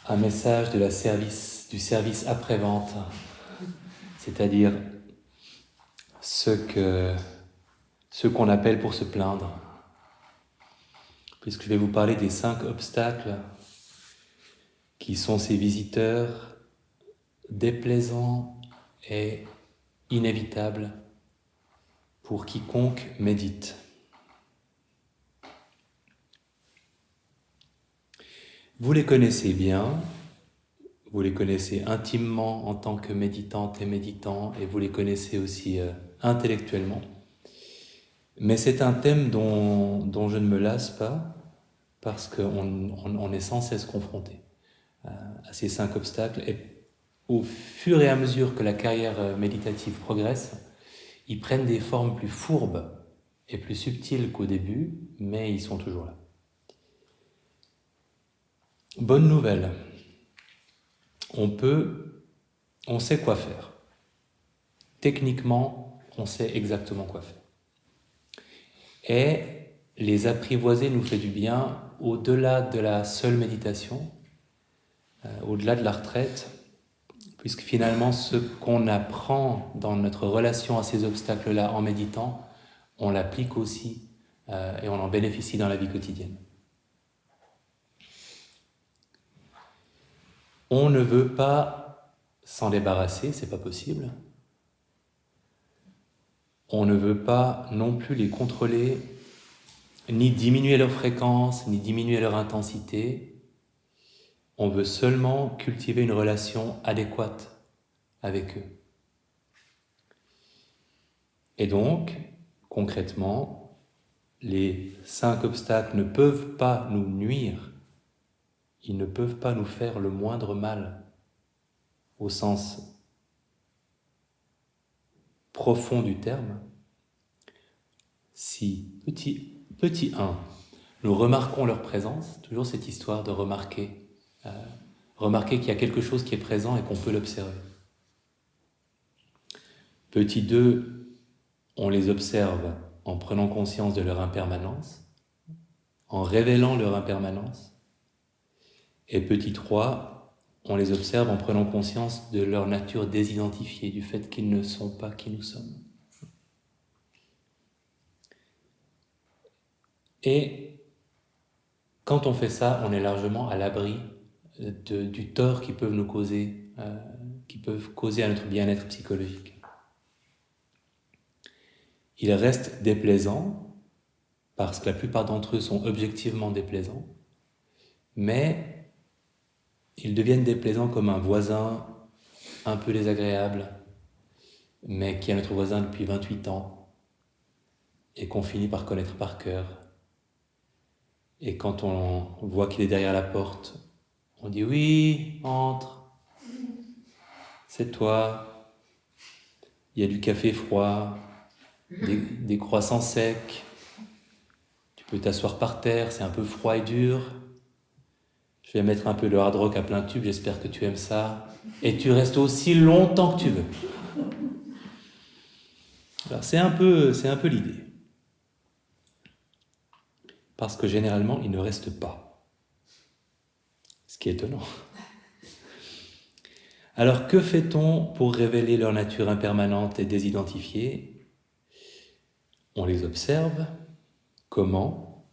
un message du service après-vente, c'est-à-dire ce qu'on appelle pour se plaindre. Puisque je vais vous parler des 5 obstacles qui sont ces visiteurs déplaisants et inévitables pour quiconque médite. Vous les connaissez bien, vous les connaissez intimement en tant que méditante et méditant, et vous les connaissez aussi intellectuellement. Mais c'est un thème dont je ne me lasse pas, parce qu'on est sans cesse confronté à ces 5 obstacles. Et au fur et à mesure que la carrière méditative progresse, ils prennent des formes plus fourbes et plus subtiles qu'au début, mais ils sont toujours là. Bonne nouvelle, on sait quoi faire. Techniquement, on sait exactement quoi faire. Et les apprivoiser nous fait du bien au-delà de la seule méditation, au-delà de la retraite, puisque finalement ce qu'on apprend dans notre relation à ces obstacles-là en méditant, on l'applique aussi et on en bénéficie dans la vie quotidienne. On ne veut pas s'en débarrasser, c'est pas possible. On ne veut pas non plus les contrôler, ni diminuer leur fréquence, ni diminuer leur intensité. On veut seulement cultiver une relation adéquate avec eux. Et donc, concrètement, les 5 obstacles ne peuvent pas nous nuire, ils ne peuvent pas nous faire le moindre mal, au sens profond du terme, si, petit 1, nous remarquons leur présence, toujours cette histoire de remarquer qu'il y a quelque chose qui est présent et qu'on peut l'observer. Petit 2, on les observe en prenant conscience de leur impermanence, en révélant leur impermanence. Et petit 3, on les observe en prenant conscience de leur nature désidentifiée, du fait qu'ils ne sont pas qui nous sommes. Et quand on fait ça, on est largement à l'abri du tort qui peuvent nous causer, qui peuvent causer à notre bien-être psychologique. Ils restent déplaisants, parce que la plupart d'entre eux sont objectivement déplaisants, mais ils deviennent déplaisants comme un voisin un peu désagréable, mais qui est notre voisin depuis 28 ans, et qu'on finit par connaître par cœur. Et quand on voit qu'il est derrière la porte, on dit « Oui, entre, c'est toi, il y a du café froid, des croissants secs, tu peux t'asseoir par terre, c'est un peu froid et dur, je vais mettre un peu de hard rock à plein tube, j'espère que tu aimes ça, et tu restes aussi longtemps que tu veux. » Alors c'est un peu l'idée. Parce que généralement, ils ne restent pas. Ce qui est étonnant. Alors que fait-on pour révéler leur nature impermanente et désidentifiée ? On les observe. Comment ?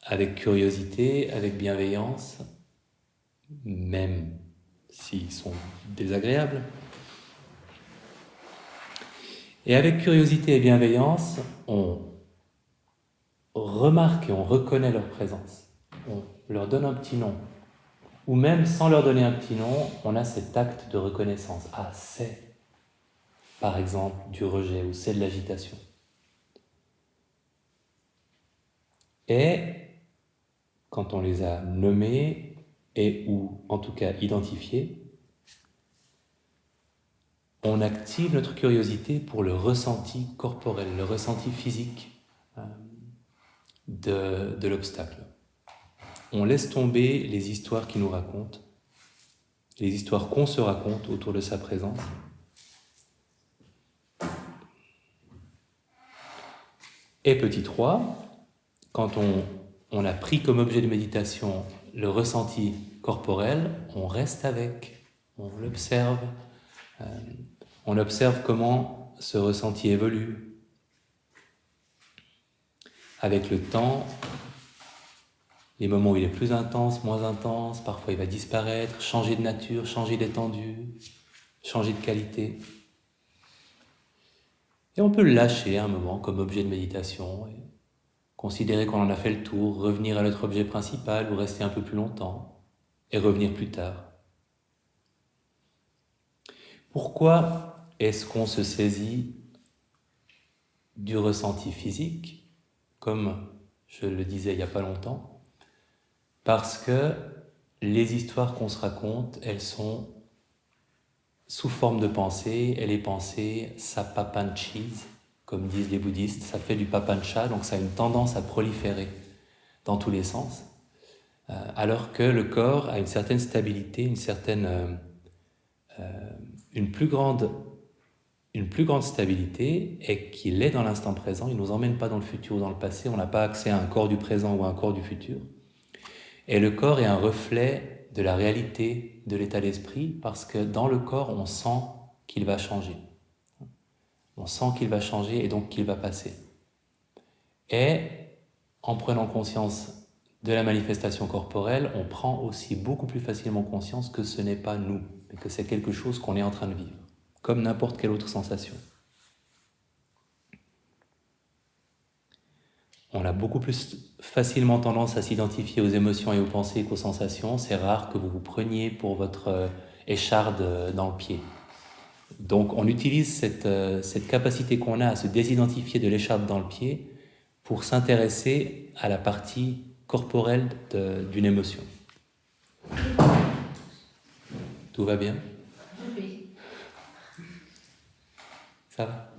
Avec curiosité, avec bienveillance, même s'ils sont désagréables. Et avec curiosité et bienveillance, on remarque et on reconnaît leur présence. On leur donne un petit nom. Ou même sans leur donner un petit nom, on a cet acte de reconnaissance. Ah, c'est, par exemple, du rejet ou c'est de l'agitation. Et quand on les a nommés et ou en tout cas identifiés, on active notre curiosité pour le ressenti corporel, le ressenti physique de l'obstacle. On laisse tomber les histoires qu'ils nous racontent, les histoires qu'on se raconte autour de sa présence. Et petit 3, quand on a pris comme objet de méditation le ressenti corporel, on reste avec, on l'observe, on observe comment ce ressenti évolue. Avec le temps, les moments où il est plus intense, moins intense, parfois il va disparaître, changer de nature, changer d'étendue, changer de qualité. Et on peut le lâcher un moment comme objet de méditation, et considérer qu'on en a fait le tour, revenir à notre objet principal ou rester un peu plus longtemps, et revenir plus tard. Pourquoi est-ce qu'on se saisit du ressenti physique, comme je le disais il n'y a pas longtemps? Parce que les histoires qu'on se raconte, elles sont sous forme de pensée, et les pensées, ça papanchise, comme disent les bouddhistes, ça fait du papancha, donc ça a une tendance à proliférer dans tous les sens, alors que le corps a une certaine stabilité, une plus grande stabilité, et qu'il est dans l'instant présent, il ne nous emmène pas dans le futur ou dans le passé, on n'a pas accès à un corps du présent ou à un corps du futur. Et le corps est un reflet de la réalité de l'état d'esprit, parce que dans le corps, on sent qu'il va changer. On sent qu'il va changer et donc qu'il va passer. Et en prenant conscience de la manifestation corporelle, on prend aussi beaucoup plus facilement conscience que ce n'est pas nous, mais que c'est quelque chose qu'on est en train de vivre, comme n'importe quelle autre sensation. On a beaucoup plus facilement tendance à s'identifier aux émotions et aux pensées qu'aux sensations. C'est rare que vous vous preniez pour votre écharde dans le pied. Donc on utilise cette capacité qu'on a à se désidentifier de l'écharde dans le pied pour s'intéresser à la partie corporelle d'une émotion. Tout va bien? Oui. Ça va?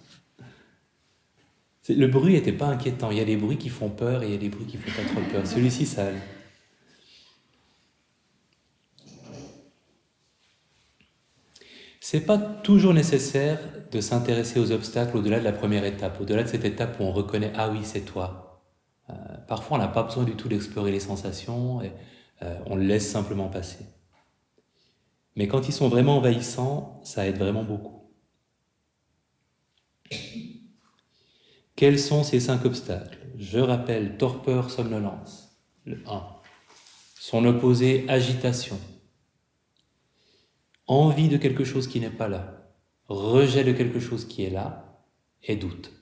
Le bruit n'était pas inquiétant. Il y a des bruits qui font peur et il y a des bruits qui font pas trop peur. Celui-ci, ça allait. C'est pas toujours nécessaire de s'intéresser aux obstacles au-delà de la première étape, au-delà de cette étape où on reconnaît « Ah oui, c'est toi ». Parfois, on n'a pas besoin du tout d'explorer les sensations, et, on le laisse simplement passer. Mais quand ils sont vraiment envahissants, ça aide vraiment beaucoup. Quels sont ces 5 obstacles? Je rappelle: torpeur, somnolence, le 1. Son opposé, agitation. Envie de quelque chose qui n'est pas là. Rejet de quelque chose qui est là. Et doute.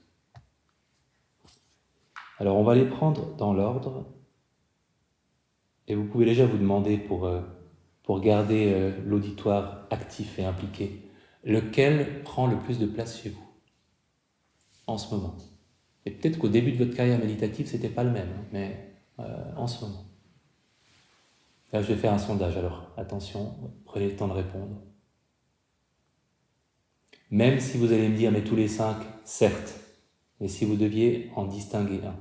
Alors on va les prendre dans l'ordre. Et vous pouvez déjà vous demander, pour garder l'auditoire actif et impliqué, lequel prend le plus de place chez vous en ce moment? Et peut-être qu'au début de votre carrière méditative, c'était pas le même, mais en ce moment. Là, je vais faire un sondage, alors attention, prenez le temps de répondre. Même si vous allez me dire, mais tous les 5, certes, mais si vous deviez en distinguer un.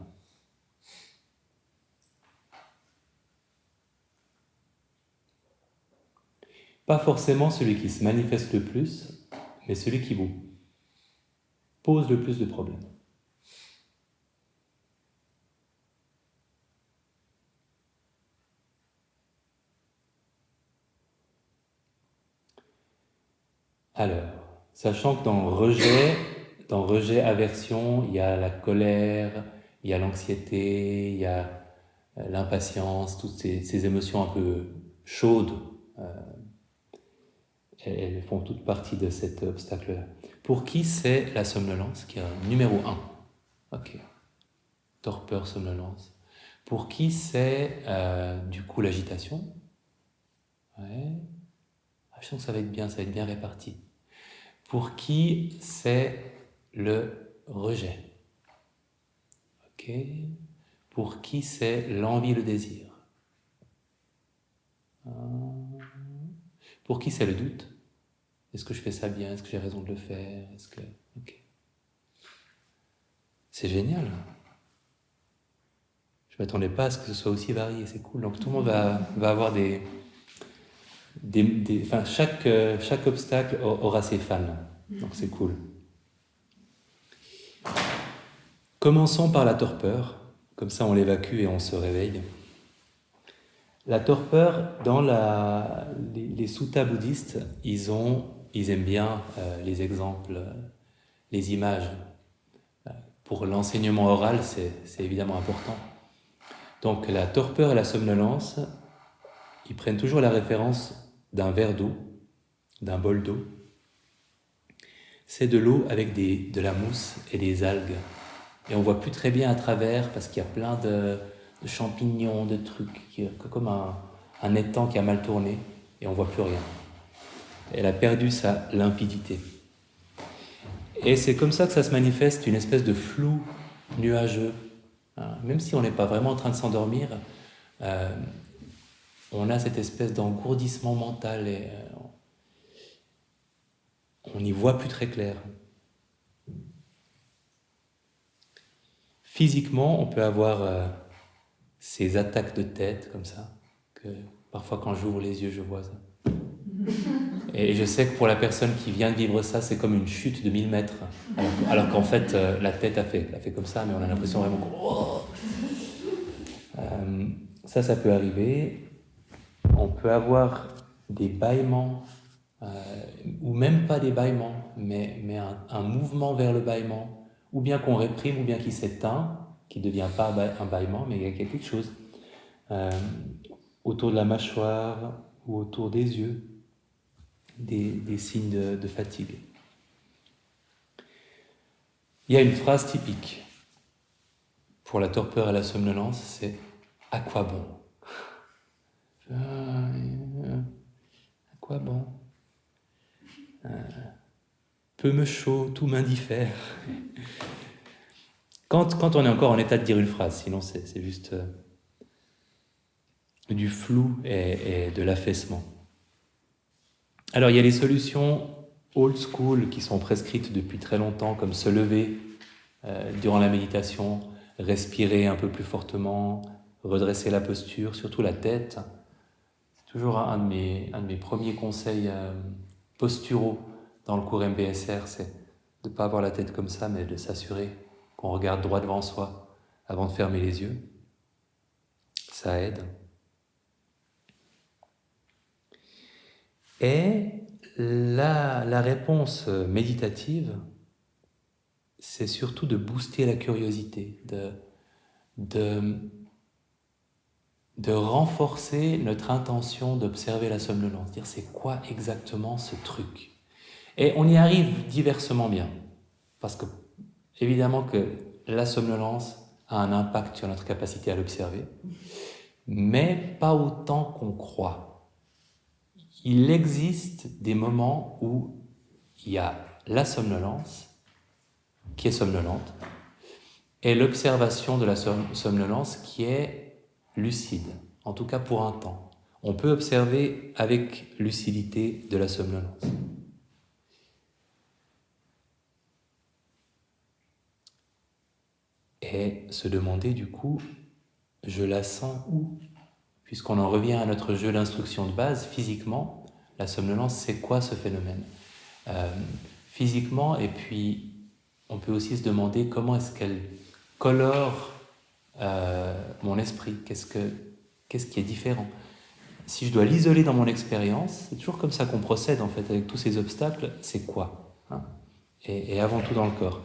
Pas forcément celui qui se manifeste le plus, mais celui qui vous pose le plus de problèmes. Alors, sachant que dans rejet, aversion, il y a la colère, il y a l'anxiété, il y a l'impatience, toutes ces émotions un peu chaudes, elles font toute partie de cet obstacle-là. Pour qui c'est la somnolence, qui est un numéro 1? Ok. Torpeur, somnolence. Pour qui c'est du coup l'agitation? Ouais. Je sens que ça va être bien réparti. Pour qui c'est le rejet? Ok. Pour qui c'est l'envie et le désir? Pour qui c'est le doute? Est-ce que je fais ça bien? Est-ce que j'ai raison de le faire? Ok. C'est génial. Je ne m'attendais pas à ce que ce soit aussi varié, c'est cool. Donc tout le monde va avoir enfin, chaque obstacle aura ses fans, donc c'est cool. Commençons par la torpeur, comme ça on l'évacue et on se réveille. La torpeur, dans les suttas bouddhistes, ils aiment bien les exemples, les images. Pour l'enseignement oral, c'est évidemment important. Donc la torpeur et la somnolence, ils prennent toujours la référence d'un verre d'eau, d'un bol d'eau. C'est de l'eau avec de la mousse et des algues. Et on voit plus très bien à travers parce qu'il y a plein de champignons, de trucs, comme un étang qui a mal tourné et on voit plus rien. Elle a perdu sa limpidité. Et c'est comme ça que ça se manifeste, une espèce de flou nuageux. Même si on n'est pas vraiment en train de s'endormir, on a cette espèce d'engourdissement mental et on n'y voit plus très clair. Physiquement, on peut avoir ces attaques de tête comme ça, que parfois quand j'ouvre les yeux, je vois ça. Et je sais que pour la personne qui vient de vivre ça, c'est comme une chute de 1000 mètres. Alors qu'en fait, la tête a fait comme ça, mais on a l'impression vraiment que... Oh, ça peut arriver. On peut avoir des bâillements, ou même pas des bâillements, mais un mouvement vers le bâillement, ou bien qu'on réprime, ou bien qui s'éteint, qui ne devient pas un bâillement, mais il y a quelque chose autour de la mâchoire ou autour des yeux, des signes de fatigue. Il y a une phrase typique pour la torpeur et la somnolence, c'est « à quoi bon ?» À quoi bon? Peu me chaud, tout m'indiffère. Quand on est encore en état de dire une phrase, sinon c'est juste du flou et de l'affaissement. Alors il y a les solutions old school qui sont prescrites depuis très longtemps, comme se lever durant la méditation, respirer un peu plus fortement, redresser la posture, surtout la tête. C'est toujours un de mes premiers conseils posturaux dans le cours MBSR, c'est de ne pas avoir la tête comme ça, mais de s'assurer qu'on regarde droit devant soi avant de fermer les yeux. Ça aide. Et la réponse méditative, c'est surtout de booster la curiosité, de renforcer notre intention d'observer la somnolence, dire c'est quoi exactement ce truc. Et on y arrive diversement bien, parce que évidemment que la somnolence a un impact sur notre capacité à l'observer, mais pas autant qu'on croit. Il existe des moments où il y a la somnolence, qui est somnolente, et l'observation de la somnolence qui est lucide, en tout cas pour un temps. On peut observer avec lucidité de la somnolence. Et se demander du coup, je la sens où? Puisqu'on en revient à notre jeu d'instruction de base, physiquement, la somnolence, c'est quoi ce phénomène? Physiquement, et puis on peut aussi se demander comment est-ce qu'elle colore mon esprit, qu'est-ce qui est différent. Si je dois l'isoler dans mon expérience, c'est toujours comme ça qu'on procède en fait avec tous ces obstacles, c'est quoi et avant tout dans le corps.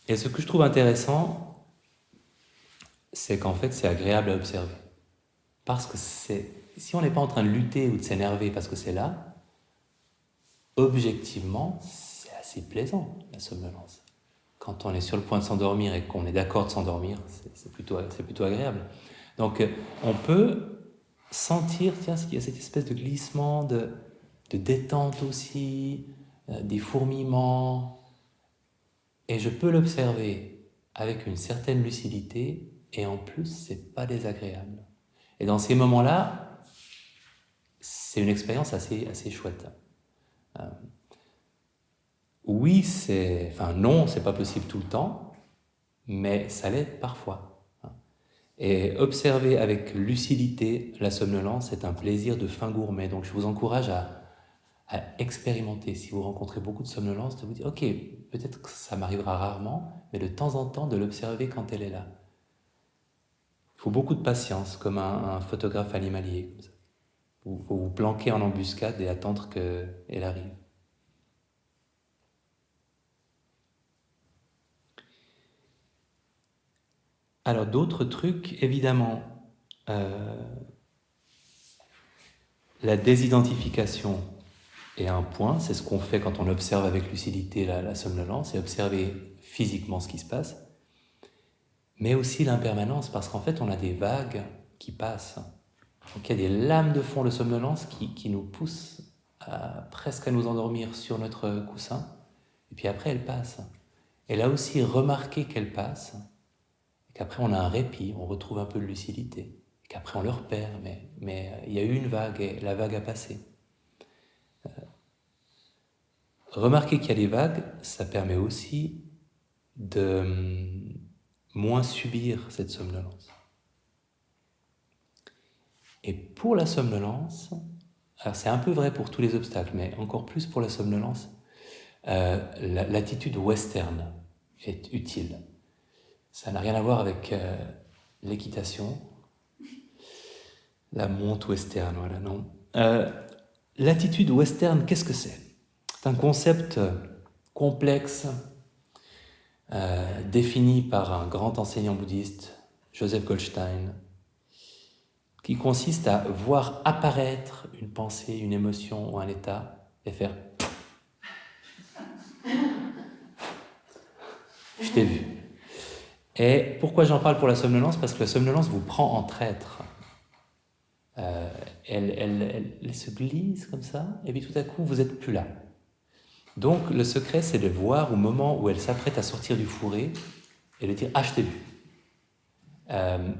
Et ce que je trouve intéressant, c'est qu'en fait c'est agréable à observer. Parce que si on n'est pas en train de lutter ou de s'énerver parce que c'est là, objectivement, c'est assez plaisant la somnolence. Quand on est sur le point de s'endormir et qu'on est d'accord de s'endormir, c'est plutôt agréable. Donc on peut sentir, qu'il y a cette espèce de glissement, de détente aussi, des fourmillements, et je peux l'observer avec une certaine lucidité, et en plus, c'est pas désagréable. Et dans ces moments-là, c'est une expérience assez chouette. Oui, non, c'est pas possible tout le temps, mais ça l'est parfois. Et observer avec lucidité la somnolence, c'est un plaisir de fin gourmet. Donc je vous encourage à expérimenter. Si vous rencontrez beaucoup de somnolence, de vous dire, ok, peut-être que ça m'arrivera rarement, mais de temps en temps de l'observer quand elle est là. Il faut beaucoup de patience, comme un photographe animalier. Comme ça. Il faut vous planquer en embuscade et attendre qu'elle arrive. Alors d'autres trucs, évidemment, la désidentification est un point, c'est ce qu'on fait quand on observe avec lucidité la somnolence, et observer physiquement ce qui se passe, mais aussi l'impermanence, parce qu'en fait on a des vagues qui passent. Donc il y a des lames de fond de somnolence qui nous poussent presque à nous endormir sur notre coussin, et puis après elles passent. Et là aussi, remarquer qu'elles passent, et qu'après on a un répit, on retrouve un peu de lucidité, et qu'après on le repère, mais il y a eu une vague et la vague a passé. Remarquer qu'il y a des vagues, ça permet aussi de moins subir cette somnolence. Et pour la somnolence, alors c'est un peu vrai pour tous les obstacles, mais encore plus pour la somnolence, l'attitude western est utile. Ça n'a rien à voir avec l'équitation, la monte western, voilà, non. L'attitude western, qu'est-ce que c'est ? C'est un concept complexe, défini par un grand enseignant bouddhiste, Joseph Goldstein, qui consiste à voir apparaître une pensée, une émotion ou un état et faire « je t'ai vu ». Et pourquoi j'en parle pour la somnolence ? Parce que la somnolence vous prend en traître. Elle se glisse comme ça, et puis tout à coup, vous n'êtes plus là. Donc, le secret, c'est de voir au moment où elle s'apprête à sortir du fourré et de dire « ah, je t'ai vu ».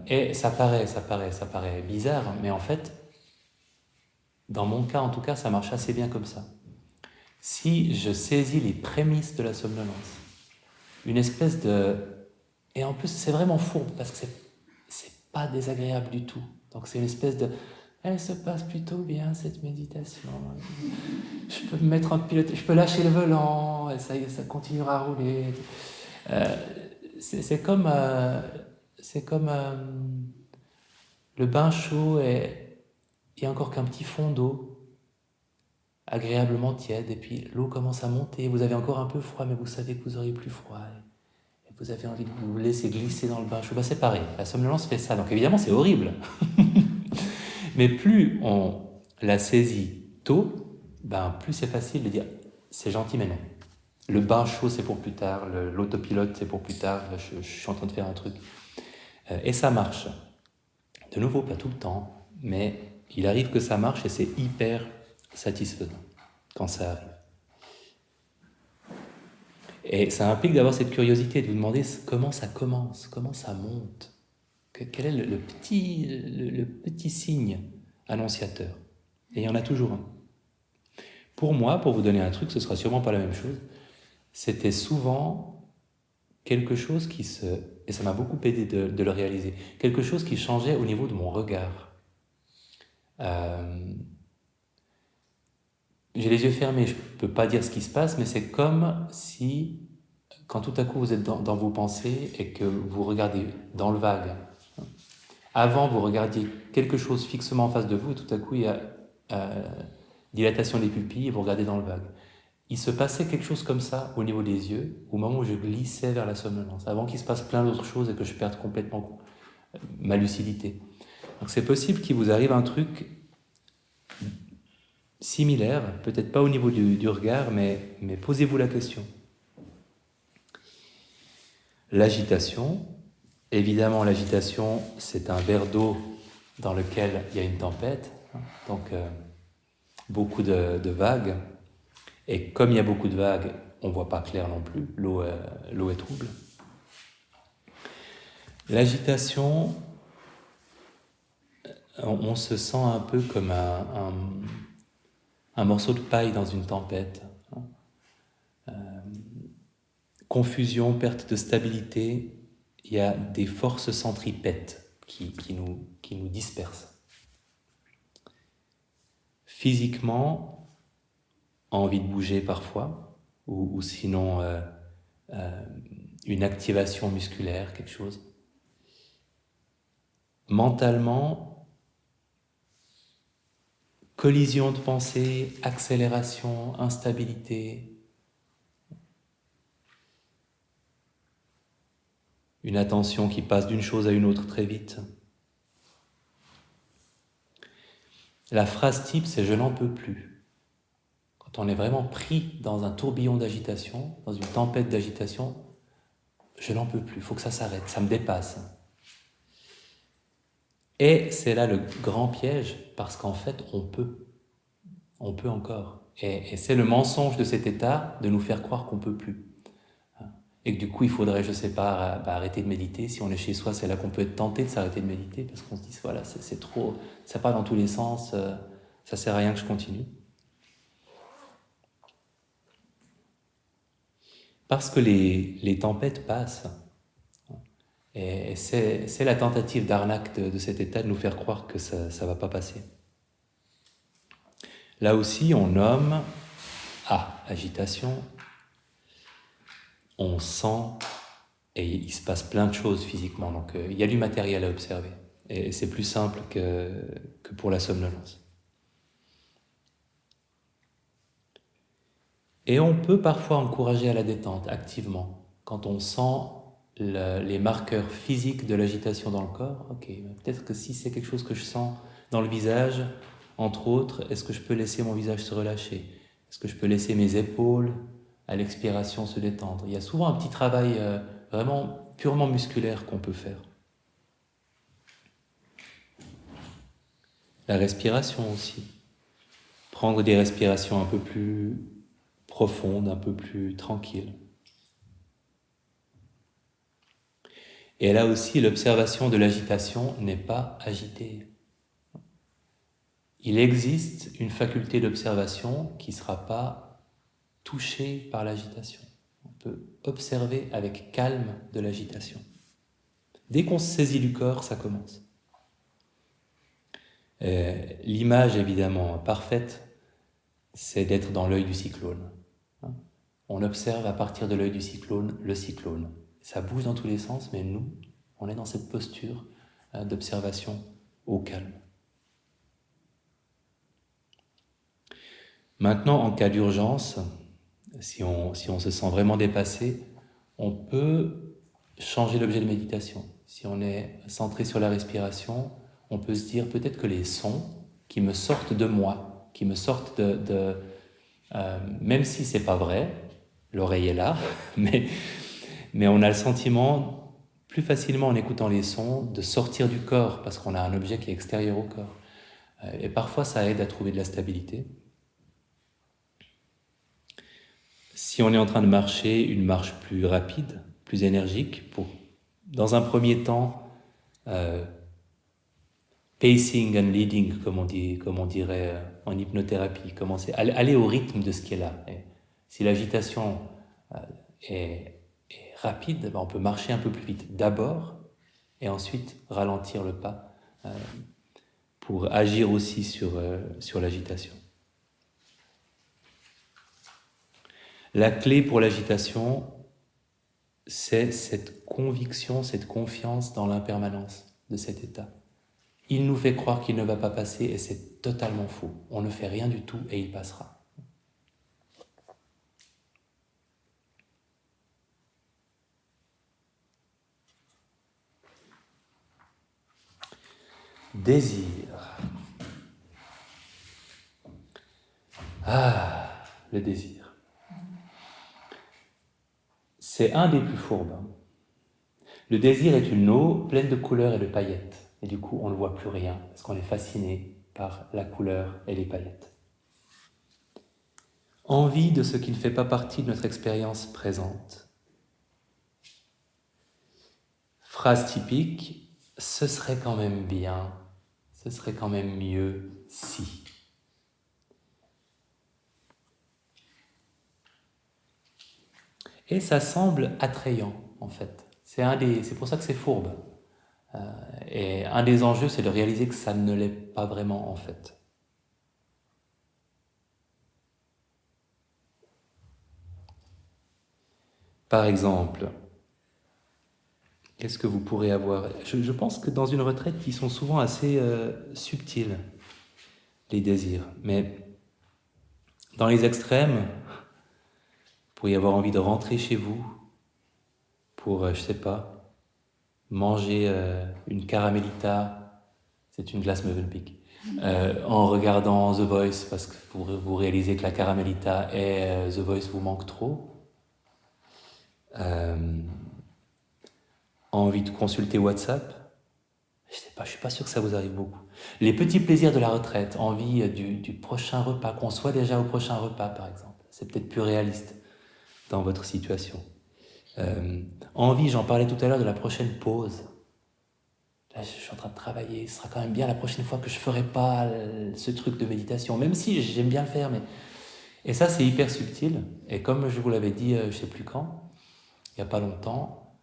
Et ça paraît bizarre, mais en fait, dans mon cas en tout cas, ça marche assez bien comme ça. Si je saisis les prémices de la somnolence, une espèce de... Et en plus, c'est vraiment fourbe, parce que c'est pas désagréable du tout. Donc c'est une espèce de... Elle se passe plutôt bien, cette méditation. Je peux me mettre en pilote, je peux lâcher le volant, et ça continuera à rouler. C'est comme le bain chaud et il n'y a encore qu'un petit fond d'eau agréablement tiède, et puis l'eau commence à monter, vous avez encore un peu froid, mais vous savez que vous aurez plus froid, et vous avez envie de vous laisser glisser dans le bain chaud. Ben c'est pareil, la somnolence fait ça, donc évidemment c'est horrible. Mais plus on la saisit tôt, ben plus c'est facile de dire c'est gentil mais non. Le bain chaud c'est pour plus tard, l'autopilote c'est pour plus tard, là, je suis en train de faire un truc. Et ça marche. De nouveau, pas tout le temps, mais il arrive que ça marche et c'est hyper satisfaisant quand ça arrive. Et ça implique d'avoir cette curiosité, de vous demander comment ça commence, comment ça monte, quel est le petit signe annonciateur. Et il y en a toujours un. Pour moi, pour vous donner un truc, ce sera sûrement pas la même chose, c'était souvent quelque chose qui se... Et ça m'a beaucoup aidé de le réaliser. Quelque chose qui changeait au niveau de mon regard. J'ai les yeux fermés, je ne peux pas dire ce qui se passe, mais c'est comme si, quand tout à coup vous êtes dans vos pensées et que vous regardez dans le vague, avant vous regardiez quelque chose fixement en face de vous, et tout à coup il y a dilatation des pupilles et vous regardez dans le vague. Il se passait quelque chose comme ça au niveau des yeux, au moment où je glissais vers la somnolence, avant qu'il se passe plein d'autres choses et que je perde complètement ma lucidité. Donc c'est possible qu'il vous arrive un truc similaire, peut-être pas au niveau du regard, mais posez-vous la question. L'agitation, évidemment l'agitation, c'est un verre d'eau dans lequel il y a une tempête, donc beaucoup de vagues, et comme il y a beaucoup de vagues, on ne voit pas clair non plus, l'eau est trouble. L'agitation, on se sent un peu comme un morceau de paille dans une tempête. Confusion, perte de stabilité, il y a des forces centripètes qui nous dispersent. Physiquement, envie de bouger parfois, ou sinon une activation musculaire, quelque chose. mentalement, collision de pensée, accélération, instabilité, une attention qui passe d'une chose à une autre très vite. La phrase type, c'est « je n'en peux plus ». Quand on est vraiment pris dans un tourbillon d'agitation, dans une tempête d'agitation, je n'en peux plus, il faut que ça s'arrête, ça me dépasse. Et c'est là le grand piège, parce qu'en fait, on peut encore. Et c'est le mensonge de cet état de nous faire croire qu'on ne peut plus. Et que du coup, il faudrait, je ne sais pas, arrêter de méditer. Si on est chez soi, c'est là qu'on peut être tenté de s'arrêter de méditer, parce qu'on se dit, voilà, c'est trop, ça part dans tous les sens, ça ne sert à rien que je continue. Parce que les tempêtes passent. Et c'est la tentative d'arnaque de cet état de nous faire croire que ça ne va pas passer. Là aussi, on nomme agitation. On sent, et il se passe plein de choses physiquement. Donc, il y a du matériel à observer. Et c'est plus simple que pour la somnolence. Et on peut parfois encourager à la détente, activement. Quand on sent les marqueurs physiques de l'agitation dans le corps, ok, peut-être que si c'est quelque chose que je sens dans le visage, entre autres, est-ce que je peux laisser mon visage se relâcher? Est-ce que je peux laisser mes épaules à l'expiration se détendre? Il y a souvent un petit travail vraiment purement musculaire qu'on peut faire. La respiration aussi. Prendre des respirations un peu plus profondes, un peu plus tranquilles. Et là aussi, l'observation de l'agitation n'est pas agitée. Il existe une faculté d'observation qui ne sera pas touchée par l'agitation. On peut observer avec calme de l'agitation. Dès qu'on se saisit du corps, ça commence. L'image, évidemment, parfaite, c'est d'être dans l'œil du cyclone. On observe à partir de l'œil du cyclone, le cyclone. Ça bouge dans tous les sens, mais nous, on est dans cette posture d'observation au calme. Maintenant, en cas d'urgence, si on se sent vraiment dépassé, on peut changer l'objet de méditation. Si on est centré sur la respiration, on peut se dire peut-être que les sons qui me sortent de moi, qui me sortent même si c'est pas vrai, l'oreille est là, mais on a le sentiment, plus facilement en écoutant les sons, de sortir du corps, parce qu'on a un objet qui est extérieur au corps. Et parfois, ça aide à trouver de la stabilité. Si on est en train de marcher, une marche plus rapide, plus énergique, pour, dans un premier temps, pacing and leading, comme on dirait en hypnothérapie, aller au rythme de ce qui est là. Et si l'agitation est rapide, on peut marcher un peu plus vite d'abord, et ensuite ralentir le pas pour agir aussi sur l'agitation. La clé pour l'agitation, c'est cette conviction, cette confiance dans l'impermanence de cet état. Il nous fait croire qu'il ne va pas passer et c'est totalement faux. On ne fait rien du tout et il passera. Désir. Le désir. C'est un des plus fourbes. Le désir est une eau pleine de couleurs et de paillettes. Et du coup, on ne voit plus rien, parce qu'on est fasciné par la couleur et les paillettes. Envie de ce qui ne fait pas partie de notre expérience présente. Phrase typique, ce serait quand même bien, ce serait quand même mieux si. Et ça semble attrayant, en fait. C'est pour ça que c'est fourbe. Et un des enjeux, c'est de réaliser que ça ne l'est pas vraiment, en fait. Par exemple, Qu'est-ce que vous pourrez avoir? Je pense que dans une retraite, ils sont souvent assez subtils, les désirs. Mais dans les extrêmes, vous pourriez avoir envie de rentrer chez vous pour, je sais pas, manger une caramelita, c'est une glace Mövenpick, en regardant The Voice, parce que vous réalisez que la caramelita et The Voice vous manquent trop. Envie de consulter WhatsApp. Je sais pas, je suis pas sûr que ça vous arrive beaucoup. Les petits plaisirs de la retraite, envie du prochain repas, qu'on soit déjà au prochain repas par exemple. C'est peut-être plus réaliste dans votre situation. Envie, j'en parlais tout à l'heure, de la prochaine pause. Là, je suis en train de travailler, ce sera quand même bien la prochaine fois que je ferai pas ce truc de méditation, même si j'aime bien le faire. Mais... Et ça, c'est hyper subtil. Et comme je vous l'avais dit, je sais plus quand, il y a pas longtemps,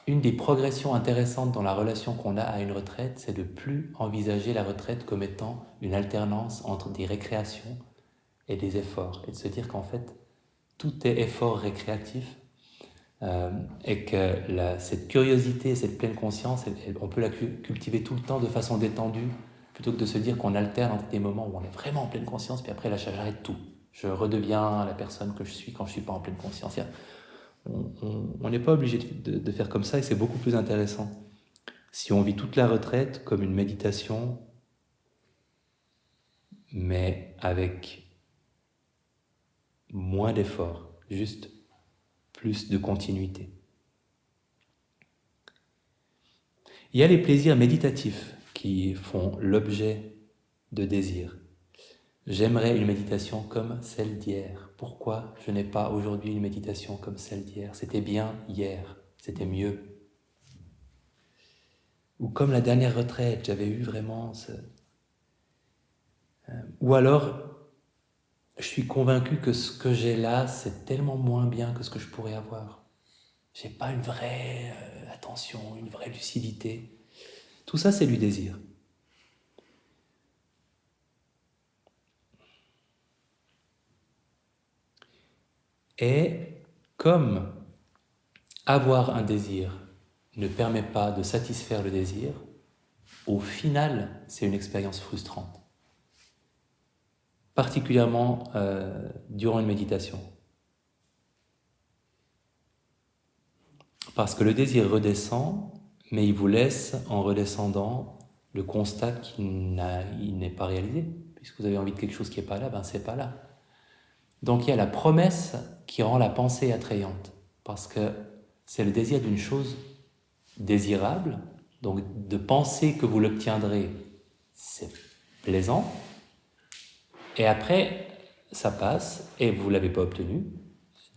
une des progressions intéressantes dans la relation qu'on a à une retraite, c'est de plus envisager la retraite comme étant une alternance entre des récréations et des efforts, et de se dire qu'en fait, tout est effort récréatif, et que cette curiosité, cette pleine conscience, on peut la cultiver tout le temps de façon détendue, plutôt que de se dire qu'on alterne entre des moments où on est vraiment en pleine conscience, puis après, là, j'arrête tout. Je redeviens la personne que je suis quand je ne suis pas en pleine conscience. On n'est pas obligé de faire comme ça, et c'est beaucoup plus intéressant. Si on vit toute la retraite comme une méditation, mais avec moins d'efforts, juste plus de continuité. Il y a les plaisirs méditatifs qui font l'objet de désirs. J'aimerais une méditation comme celle d'hier. Pourquoi je n'ai pas aujourd'hui une méditation comme celle d'hier? C'était bien hier, c'était mieux. Ou comme la dernière retraite, j'avais eu vraiment ce... Ou alors, je suis convaincu que ce que j'ai là, c'est tellement moins bien que ce que je pourrais avoir. J'ai pas une vraie attention, une vraie lucidité. Tout ça, c'est du désir. Et comme avoir un désir ne permet pas de satisfaire le désir, au final, c'est une expérience frustrante. Particulièrement durant une méditation. Parce que le désir redescend, mais il vous laisse, en redescendant, le constat qu'il n'est pas réalisé. Puisque vous avez envie de quelque chose qui n'est pas là, ben c'est pas là. Donc il y a la promesse qui rend la pensée attrayante. Parce que c'est le désir d'une chose désirable. Donc de penser que vous l'obtiendrez, c'est plaisant. Et après, ça passe et vous ne l'avez pas obtenu.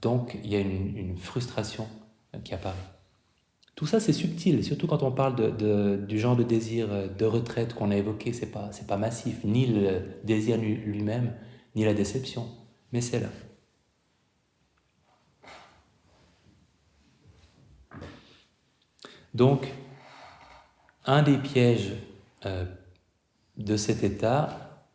Donc il y a une frustration qui apparaît. Tout ça, c'est subtil, surtout quand on parle du genre de désir de retraite qu'on a évoqué, c'est pas massif, ni le désir lui-même, ni la déception, mais c'est là. Donc, un des pièges de cet état,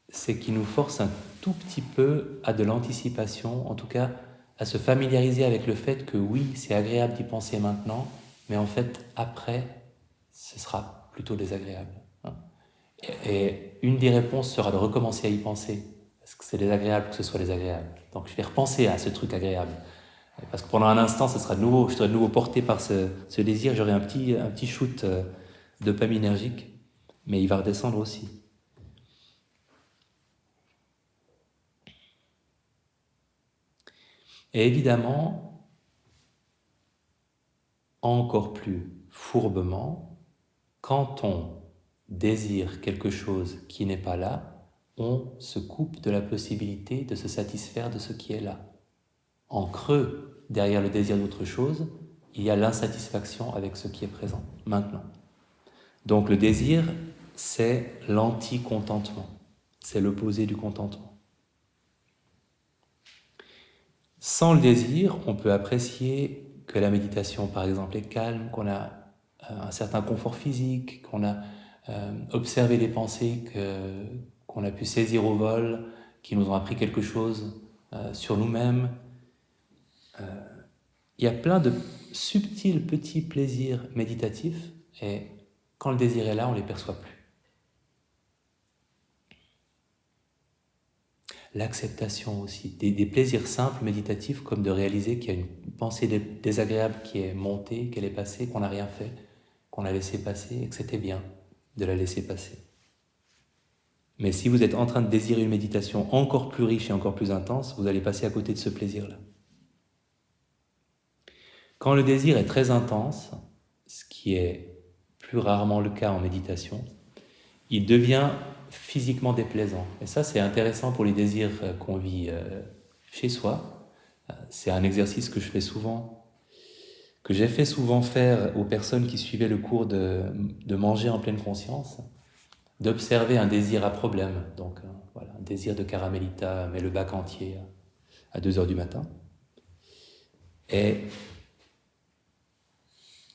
c'est qu'il nous force un tout petit peu à de l'anticipation, en tout cas à se familiariser avec le fait que oui, c'est agréable d'y penser maintenant, mais en fait, après, ce sera plutôt désagréable. Et une des réponses sera de recommencer à y penser, parce que c'est désagréable que ce soit désagréable. Donc je vais repenser à ce truc agréable. Parce que pendant un instant, je serai de nouveau porté par ce désir, j'aurai un petit shoot dopaminergique, mais il va redescendre aussi. Et évidemment, encore plus fourbement, quand on désire quelque chose qui n'est pas là, on se coupe de la possibilité de se satisfaire de ce qui est là. En creux, derrière le désir d'autre chose, il y a l'insatisfaction avec ce qui est présent, maintenant. Donc le désir, c'est l'anti-contentement, c'est l'opposé du contentement. Sans le désir, on peut apprécier que la méditation, par exemple, est calme, qu'on a un certain confort physique, qu'on a observé les pensées qu'on a pu saisir au vol, qui nous ont appris quelque chose sur nous-mêmes. Il y a plein de subtils petits plaisirs méditatifs et quand le désir est là, on ne les perçoit plus. L'acceptation aussi, des plaisirs simples, méditatifs, comme de réaliser qu'il y a une pensée désagréable qui est montée, qu'elle est passée, qu'on n'a rien fait, qu'on l'a laissé passer et que c'était bien de la laisser passer. Mais si vous êtes en train de désirer une méditation encore plus riche et encore plus intense, vous allez passer à côté de ce plaisir-là. Quand le désir est très intense, ce qui est plus rarement le cas en méditation, il devient physiquement déplaisant. Et ça, c'est intéressant pour les désirs qu'on vit chez soi. C'est un exercice que je fais souvent, que j'ai fait souvent faire aux personnes qui suivaient le cours de manger en pleine conscience, d'observer un désir à problème. Donc voilà, un désir de caramelita, mais le bac entier à 2 heures du matin. Et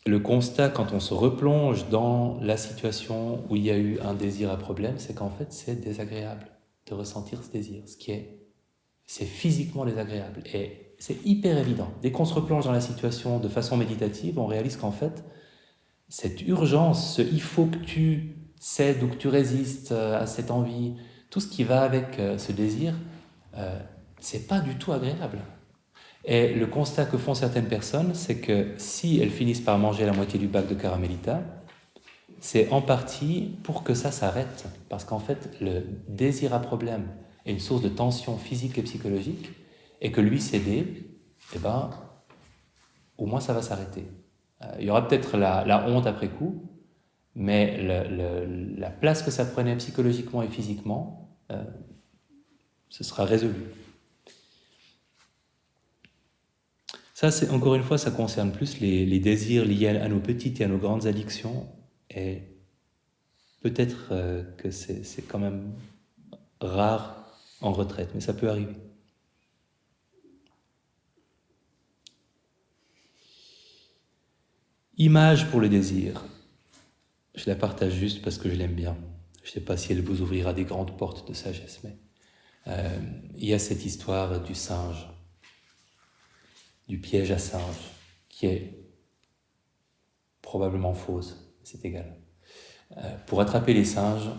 le constat, quand on se replonge dans la situation où il y a eu un désir à problème, c'est qu'en fait, c'est désagréable de ressentir ce désir. C'est physiquement désagréable. Et c'est hyper évident. Dès qu'on se replonge dans la situation de façon méditative, on réalise qu'en fait, cette urgence, ce il faut que tu cèdes ou que tu résistes à cette envie, tout ce qui va avec ce désir, c'est pas du tout agréable. Et le constat que font certaines personnes, c'est que si elles finissent par manger la moitié du bac de caramelita, c'est en partie pour que ça s'arrête. Parce qu'en fait, le désir à problème est une source de tension physique et psychologique, et que lui céder, eh ben, au moins ça va s'arrêter. Il y aura peut-être la honte après coup, mais la place que ça prenait psychologiquement et physiquement, ce sera résolu. Ça, c'est, encore une fois, ça concerne plus les désirs liés à nos petites et à nos grandes addictions. Et peut-être que c'est quand même rare en retraite, mais ça peut arriver. Image pour le désir. Je la partage juste parce que je l'aime bien. Je ne sais pas si elle vous ouvrira des grandes portes de sagesse, mais il y a cette histoire du singe, du piège à singe, qui est probablement fausse, c'est égal. Pour attraper les singes,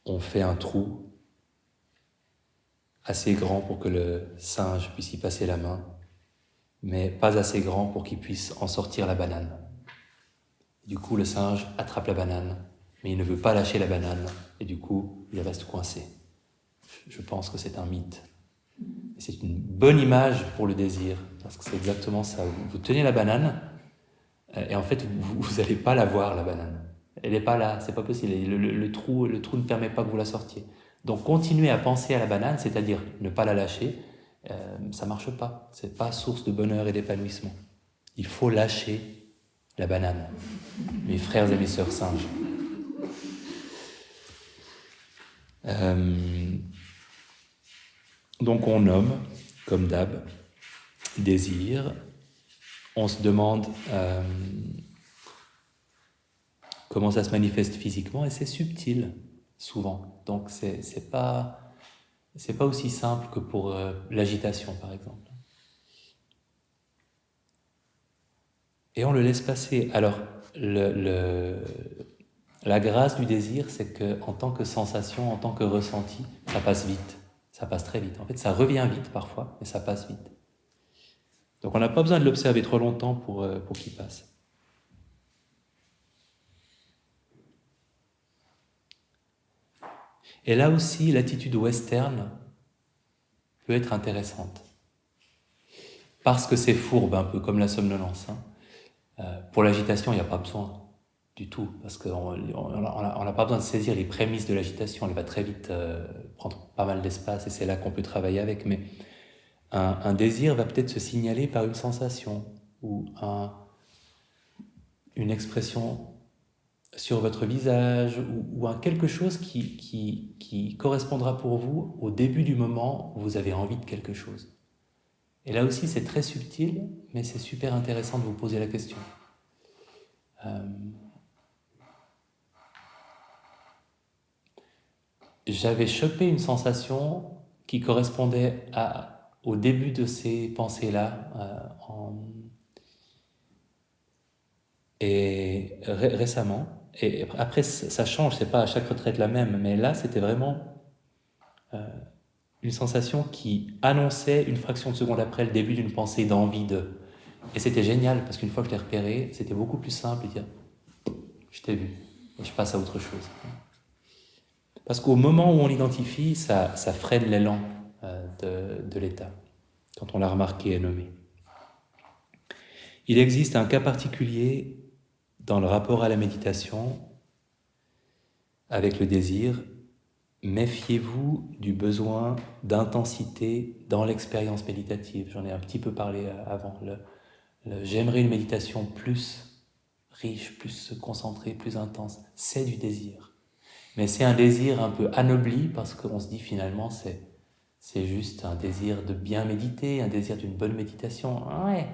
on fait un trou assez grand pour que le singe puisse y passer la main, mais pas assez grand pour qu'il puisse en sortir la banane. Du coup, le singe attrape la banane, mais il ne veut pas lâcher la banane, et du coup, il reste coincé. Je pense que c'est un mythe. Et c'est une bonne image pour le désir, parce que c'est exactement ça. Vous tenez la banane, et en fait, vous n'allez pas la voir, la banane. Elle n'est pas là, c'est pas possible. Le trou ne permet pas que vous la sortiez. Donc, continuez à penser à la banane, c'est-à-dire ne pas la lâcher, ça ne marche pas. Ce n'est pas source de bonheur et d'épanouissement. Il faut lâcher la banane, mes frères et mes sœurs singes. Donc on nomme, comme d'hab, désir. On se demande comment ça se manifeste physiquement et c'est subtil, souvent. Donc c'est pas aussi simple que pour l'agitation, par exemple. Et on le laisse passer. Alors, la grâce du désir, c'est qu'en tant que sensation, en tant que ressenti, ça passe vite. Ça passe très vite. En fait, ça revient vite parfois, mais ça passe vite. Donc on n'a pas besoin de l'observer trop longtemps pour qu'il passe. Et là aussi, l'attitude western peut être intéressante. Parce que c'est fourbe, un peu comme la somnolence. Pour l'agitation, il n'y a pas besoin du tout, parce qu'on n'a pas besoin de saisir les prémices de l'agitation, elle va très vite prendre pas mal d'espace, et c'est là qu'on peut travailler avec. Mais un désir va peut-être se signaler par une sensation, ou une expression sur votre visage, ou quelque chose qui correspondra pour vous au début du moment où vous avez envie de quelque chose. Et là aussi, c'est très subtil, mais c'est super intéressant de vous poser la question. J'avais chopé une sensation qui correspondait à au début de ces pensées-là, et récemment, et après ça change, c'est pas à chaque retraite la même, mais là c'était vraiment une sensation qui annonçait une fraction de seconde après le début d'une pensée d'envie de. Et c'était génial, parce qu'une fois que je l'ai repéré, c'était beaucoup plus simple de dire « je t'ai vu » et je passe à autre chose. Parce qu'au moment où on l'identifie, ça freine l'élan de l'état, quand on l'a remarqué et nommé. Il existe un cas particulier dans le rapport à la méditation avec le désir. Méfiez-vous du besoin d'intensité dans l'expérience méditative. J'en ai un petit peu parlé avant. J'aimerais une méditation plus riche, plus concentrée, plus intense. C'est du désir. Mais c'est un désir un peu anobli parce qu'on se dit finalement c'est juste un désir de bien méditer, un désir d'une bonne méditation. Ouais,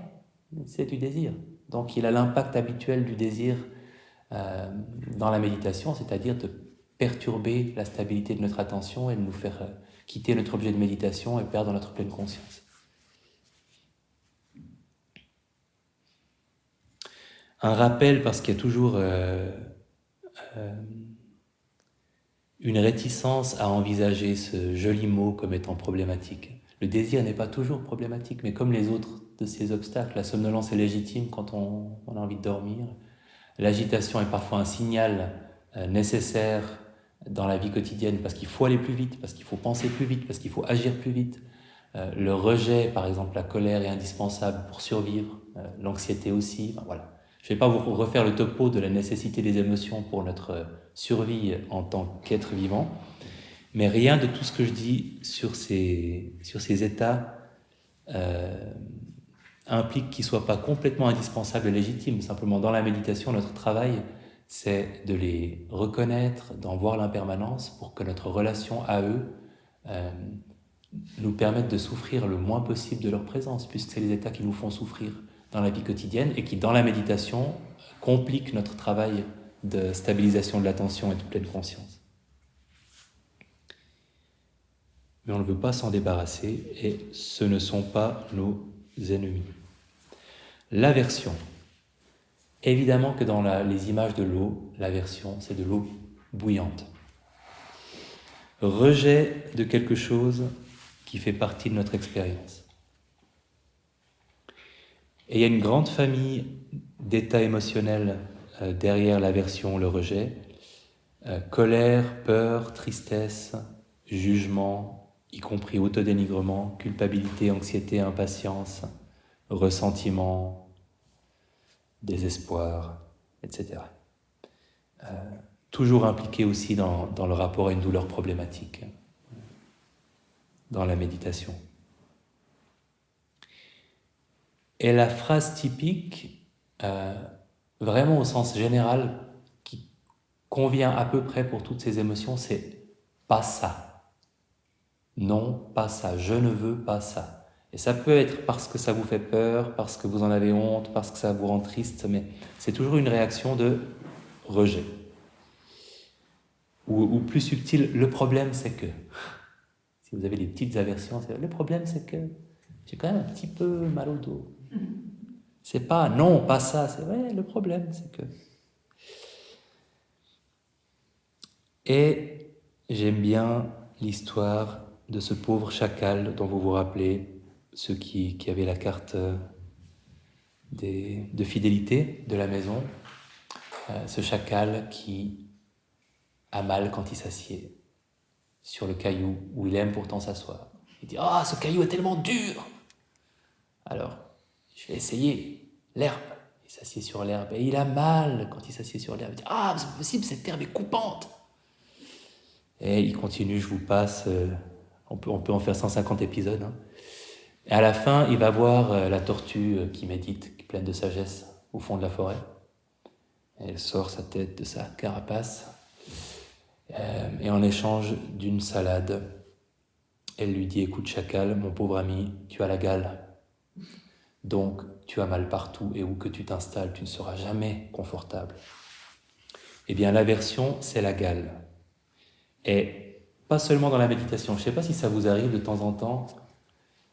c'est du désir. Donc il a l'impact habituel du désir dans la méditation, c'est-à-dire de perturber la stabilité de notre attention et de nous faire quitter notre objet de méditation et perdre notre pleine conscience. Un rappel, parce qu'il y a toujours une réticence à envisager ce joli mot comme étant problématique. Le désir n'est pas toujours problématique, mais comme les autres de ces obstacles, la somnolence est légitime quand on a envie de dormir. L'agitation est parfois un signal nécessaire dans la vie quotidienne parce qu'il faut aller plus vite, parce qu'il faut penser plus vite, parce qu'il faut agir plus vite. Le rejet, par exemple, la colère est indispensable pour survivre, l'anxiété aussi, enfin, voilà. Je ne vais pas vous refaire le topo de la nécessité des émotions pour notre survie en tant qu'être vivant, mais rien de tout ce que je dis sur ces états implique qu'ils ne soient pas complètement indispensables et légitimes. Simplement, dans la méditation, notre travail, c'est de les reconnaître, d'en voir l'impermanence pour que notre relation à eux nous permette de souffrir le moins possible de leur présence, puisque c'est les états qui nous font souffrir dans la vie quotidienne et qui, dans la méditation, compliquent notre travail de stabilisation de l'attention et de pleine conscience. Mais on ne veut pas s'en débarrasser et ce ne sont pas nos ennemis. L'aversion. Évidemment que dans les images de l'eau, l'aversion, c'est de l'eau bouillante. Rejet de quelque chose qui fait partie de notre expérience. Et il y a une grande famille d'états émotionnels derrière l'aversion, le rejet. Colère, peur, tristesse, jugement, y compris autodénigrement, culpabilité, anxiété, impatience, ressentiment, désespoir, etc. Toujours impliqué aussi dans le rapport à une douleur problématique, dans la méditation. Et la phrase typique, vraiment au sens général, qui convient à peu près pour toutes ces émotions, c'est « pas ça ». Non, pas ça, je ne veux pas ça. Et ça peut être parce que ça vous fait peur, parce que vous en avez honte, parce que ça vous rend triste, mais c'est toujours une réaction de rejet. Ou plus subtil, le problème c'est que. Si vous avez des petites aversions, le problème c'est que j'ai quand même un petit peu mal au dos. C'est pas non, pas ça, c'est ouais, le problème c'est que. Et j'aime bien l'histoire de ce pauvre chacal dont vous vous rappelez, ceux qui avaient la carte de fidélité de la maison, ce chacal qui a mal quand il s'assied sur le caillou où il aime pourtant s'asseoir. Il dit « Ah, ce caillou est tellement dur !» Alors, je vais essayer l'herbe. Il s'assied sur l'herbe et il a mal quand il s'assied sur l'herbe. Il dit « Ah, c'est possible, cette herbe est coupante !» Et il continue, je vous passe, on peut en faire 150 épisodes. Hein. Et à la fin, il va voir la tortue qui médite, qui est pleine de sagesse, au fond de la forêt. Et elle sort sa tête de sa carapace. Et en échange d'une salade, elle lui dit « Écoute, chacal, mon pauvre ami, tu as la gale. Donc, tu as mal partout et où que tu t'installes, tu ne seras jamais confortable. » Eh bien, l'aversion, c'est la gale. Et pas seulement dans la méditation. Je ne sais pas si ça vous arrive de temps en temps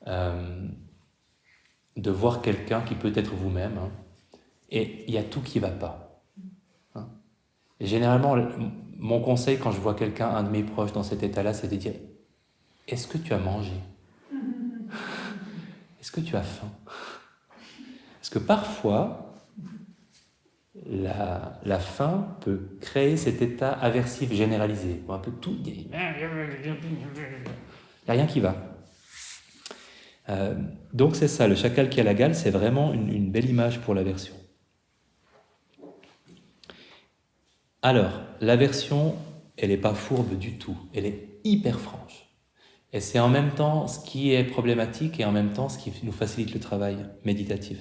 de voir quelqu'un qui peut être vous-même, hein, et il y a tout qui ne va pas. Hein. Et généralement, mon conseil quand je vois quelqu'un, un de mes proches dans cet état-là, c'est de dire « Est-ce que tu as mangé ? Est-ce que tu as faim ?» Parce que parfois, la faim peut créer cet état aversif généralisé. Un peu tout, il n'y a rien qui va. Donc c'est ça, le chacal qui a la gale, c'est vraiment une belle image pour l'aversion. Alors, l'aversion, elle n'est pas fourbe du tout, elle est hyper franche. Et c'est en même temps ce qui est problématique et en même temps ce qui nous facilite le travail méditatif.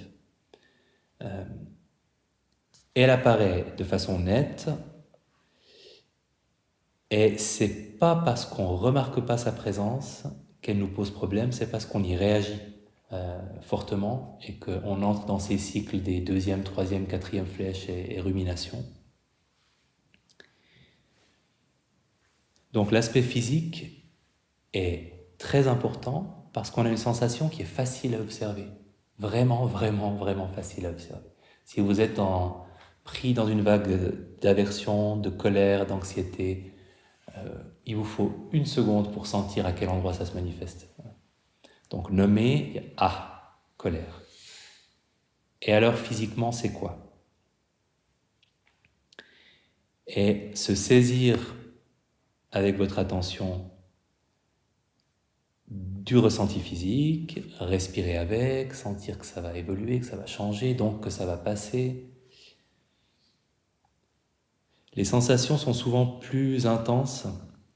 Elle apparaît de façon nette, et c'est pas parce qu'on ne remarque pas sa présence qu'elle nous pose problème, c'est parce qu'on y réagit fortement et qu'on entre dans ces cycles des deuxième, troisième, quatrième flèches et ruminations. Donc l'aspect physique est très important parce qu'on a une sensation qui est facile à observer. Vraiment, vraiment, vraiment facile à observer. Si vous êtes pris dans une vague d'aversion, de colère, d'anxiété, il vous faut 1 seconde pour sentir à quel endroit ça se manifeste. Donc nommer, colère. Et alors physiquement, c'est quoi ? Et se saisir avec votre attention du ressenti physique, respirer avec, sentir que ça va évoluer, que ça va changer, donc que ça va passer. Les sensations sont souvent plus intenses,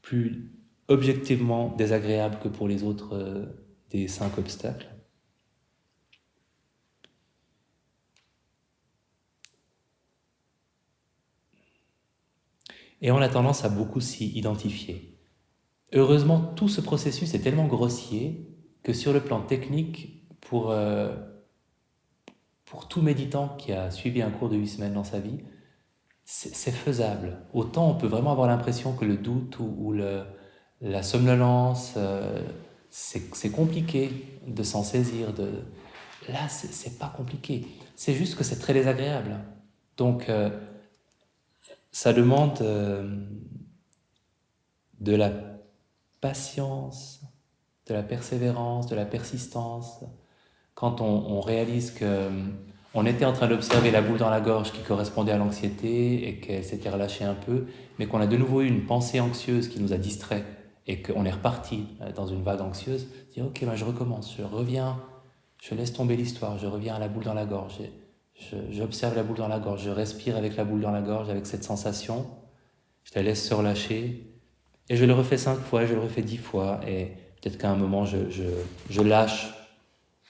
plus objectivement désagréables que pour les autres des 5 obstacles. Et on a tendance à beaucoup s'y identifier. Heureusement, tout ce processus est tellement grossier que sur le plan technique, pour tout méditant qui a suivi un cours de 8 semaines dans sa vie, c'est faisable. Autant on peut vraiment avoir l'impression que le doute ou la somnolence, c'est compliqué de s'en saisir. Là, c'est pas compliqué. C'est juste que c'est très désagréable. Donc, ça demande de la patience, de la persévérance, de la persistance. Quand on réalise qu'on était en train d'observer la boule dans la gorge qui correspondait à l'anxiété et qu'elle s'était relâchée un peu, mais qu'on a de nouveau eu une pensée anxieuse qui nous a distraits et qu'on est reparti dans une vague anxieuse, dire ok, je recommence, je reviens, je laisse tomber l'histoire, je reviens à la boule dans la gorge, j'observe la boule dans la gorge, je respire avec la boule dans la gorge, avec cette sensation, je la laisse se relâcher, et je le refais 5 fois, je le refais 10 fois, et peut-être qu'à un moment, je lâche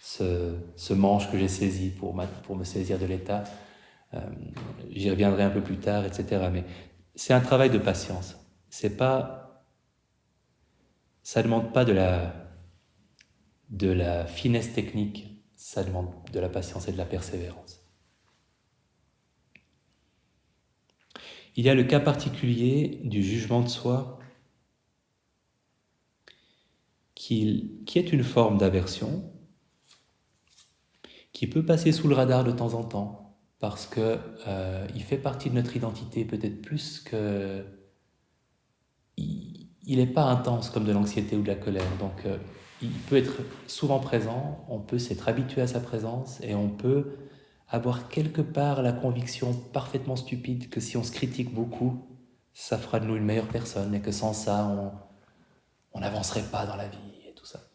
ce manche que j'ai saisi pour me saisir de l'état. J'y reviendrai un peu plus tard, etc. Mais c'est un travail de patience. Ça ne demande pas de la finesse technique, ça demande de la patience et de la persévérance. Il y a le cas particulier du jugement de soi qui est une forme d'aversion, qui peut passer sous le radar de temps en temps, parce que il fait partie de notre identité peut-être plus que... Il n'est pas intense comme de l'anxiété ou de la colère, donc il peut être souvent présent, on peut s'être habitué à sa présence, et on peut avoir quelque part la conviction parfaitement stupide que si on se critique beaucoup, ça fera de nous une meilleure personne, et que sans ça, on n'avancerait pas dans la vie, et tout ça.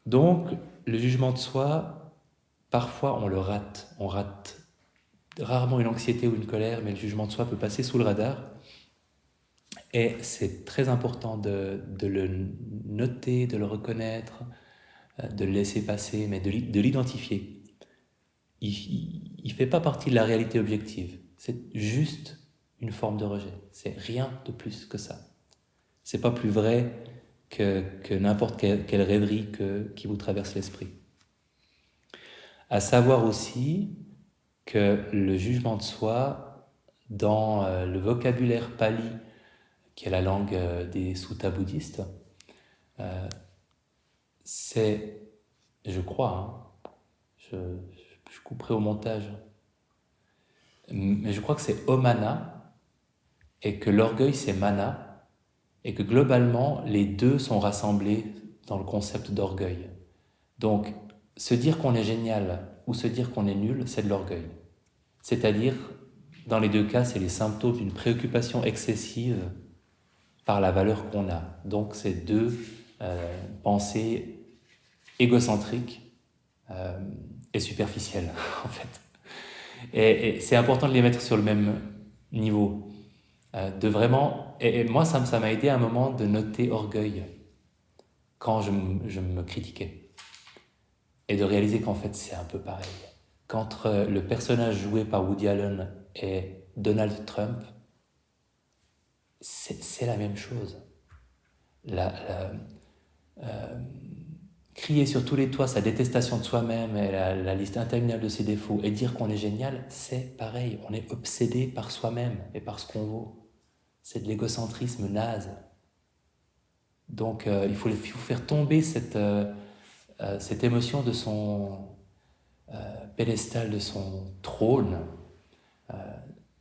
Donc, le jugement de soi, parfois on le rate. On rate rarement une anxiété ou une colère, mais le jugement de soi peut passer sous le radar. Et c'est très important de le noter, de le reconnaître, de le laisser passer, mais de l'identifier. Il ne fait pas partie de la réalité objective. C'est juste une forme de rejet. C'est rien de plus que ça. C'est pas plus vrai que n'importe quelle rêverie qui vous traverse l'esprit. À savoir aussi que le jugement de soi, dans le vocabulaire pali, qui est la langue des suttas bouddhistes, c'est, je crois, hein, je couperai au montage, mais je crois que c'est Omana et que l'orgueil c'est Mana et que globalement les deux sont rassemblés dans le concept d'orgueil. Donc, se dire qu'on est génial ou se dire qu'on est nul, c'est de l'orgueil. C'est-à-dire, dans les deux cas, c'est les symptômes d'une préoccupation excessive par la valeur qu'on a. Donc, c'est deux pensées égocentriques et superficielles, en fait. Et c'est important de les mettre sur le même niveau. De vraiment... Et moi, ça m'a aidé à un moment de noter orgueil quand je me critiquais. Et de réaliser qu'en fait, c'est un peu pareil. Qu'entre le personnage joué par Woody Allen et Donald Trump, c'est la même chose. Crier sur tous les toits sa détestation de soi-même et la liste interminable de ses défauts et dire qu'on est génial, c'est pareil. On est obsédé par soi-même et par ce qu'on vaut. C'est de l'égocentrisme naze. Donc il faut faire tomber cette émotion de son pédestal, de son trône.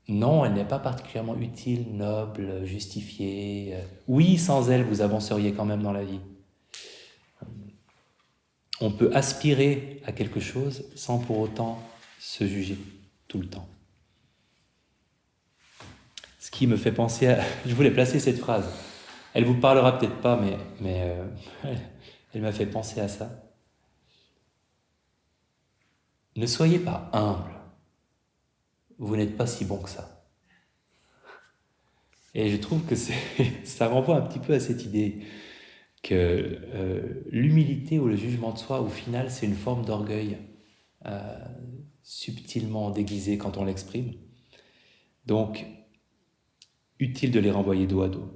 Non, elle n'est pas particulièrement utile, noble, justifiée. Oui, sans elle, vous avanceriez quand même dans la vie. On peut aspirer à quelque chose sans pour autant se juger tout le temps. Ce qui me fait penser à... Je voulais placer cette phrase. Elle vous parlera peut-être pas, mais elle m'a fait penser à ça. Ne soyez pas humble. Vous n'êtes pas si bon que ça. Et je trouve que ça renvoie un petit peu à cette idée que l'humilité ou le jugement de soi, au final, c'est une forme d'orgueil subtilement déguisée quand on l'exprime. Donc, utile de les renvoyer dos à dos.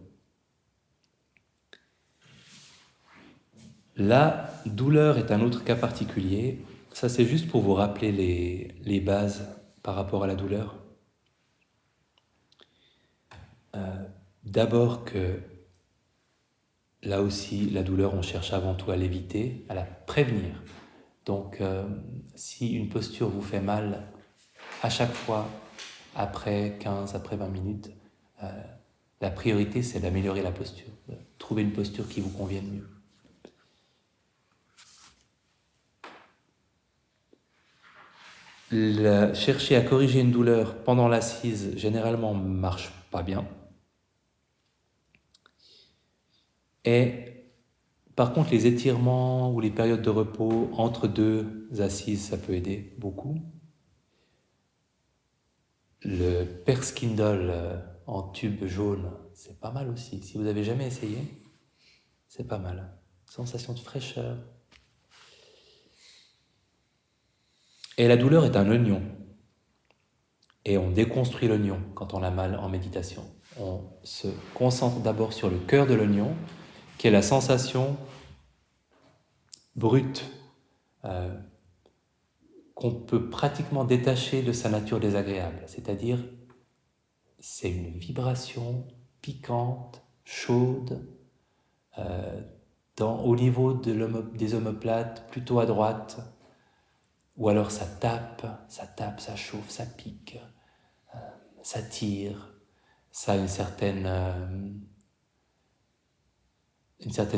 La douleur est un autre cas particulier. Ça, c'est juste pour vous rappeler les bases par rapport à la douleur. D'abord que là aussi, la douleur, on cherche avant tout à l'éviter, à la prévenir. Donc, si une posture vous fait mal à chaque fois, après 15, après 20 minutes, la priorité, c'est d'améliorer la posture, de trouver une posture qui vous convienne mieux. Chercher à corriger une douleur pendant l'assise, généralement, ne marche pas bien. Et par contre, les étirements ou les périodes de repos entre deux assises, ça peut aider beaucoup. Le Perskindol en tube jaune, c'est pas mal aussi. Si vous avez jamais essayé, c'est pas mal. Sensation de fraîcheur. Et la douleur est un oignon. Et on déconstruit l'oignon quand on a mal en méditation. On se concentre d'abord sur le cœur de l'oignon, qui est la sensation brute, qu'on peut pratiquement détacher de sa nature désagréable. C'est-à-dire, c'est une vibration piquante, chaude, au niveau des omoplates, plutôt à droite, ou alors ça tape, ça chauffe, ça pique, ça tire, ça a une certaine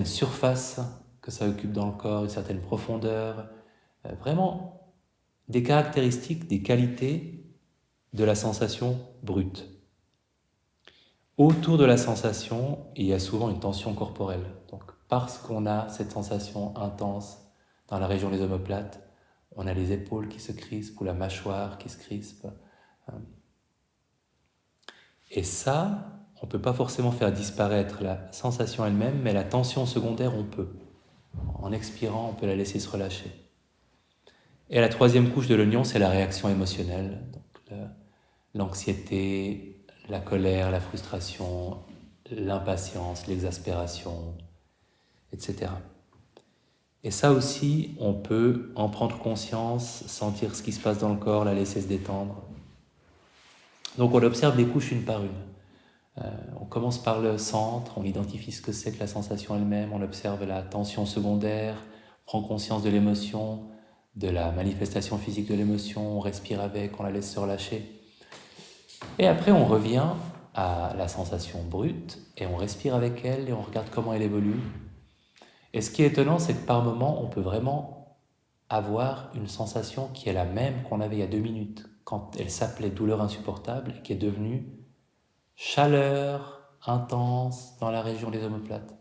surface que ça occupe dans le corps, une certaine profondeur, vraiment des caractéristiques, des qualités de la sensation brute. Autour de la sensation, il y a souvent une tension corporelle. Donc, parce qu'on a cette sensation intense dans la région des omoplates, on a les épaules qui se crispent ou la mâchoire qui se crispe. Et ça, on ne peut pas forcément faire disparaître la sensation elle-même, mais la tension secondaire, on peut. En expirant, on peut la laisser se relâcher. Et la troisième couche de l'oignon, c'est la réaction émotionnelle. Donc, l'anxiété, la colère, la frustration, l'impatience, l'exaspération, etc. Et ça aussi, on peut en prendre conscience, sentir ce qui se passe dans le corps, la laisser se détendre. Donc on observe les couches une par une. On commence par le centre, on identifie ce que c'est que la sensation elle-même, on observe la tension secondaire, prend conscience de l'émotion, de la manifestation physique de l'émotion, on respire avec, on la laisse se relâcher. Et après, on revient à la sensation brute et on respire avec elle et on regarde comment elle évolue. Et ce qui est étonnant, c'est que par moment, on peut vraiment avoir une sensation qui est la même qu'on avait il y a 2 minutes, quand elle s'appelait douleur insupportable et qui est devenue chaleur intense dans la région des omoplates,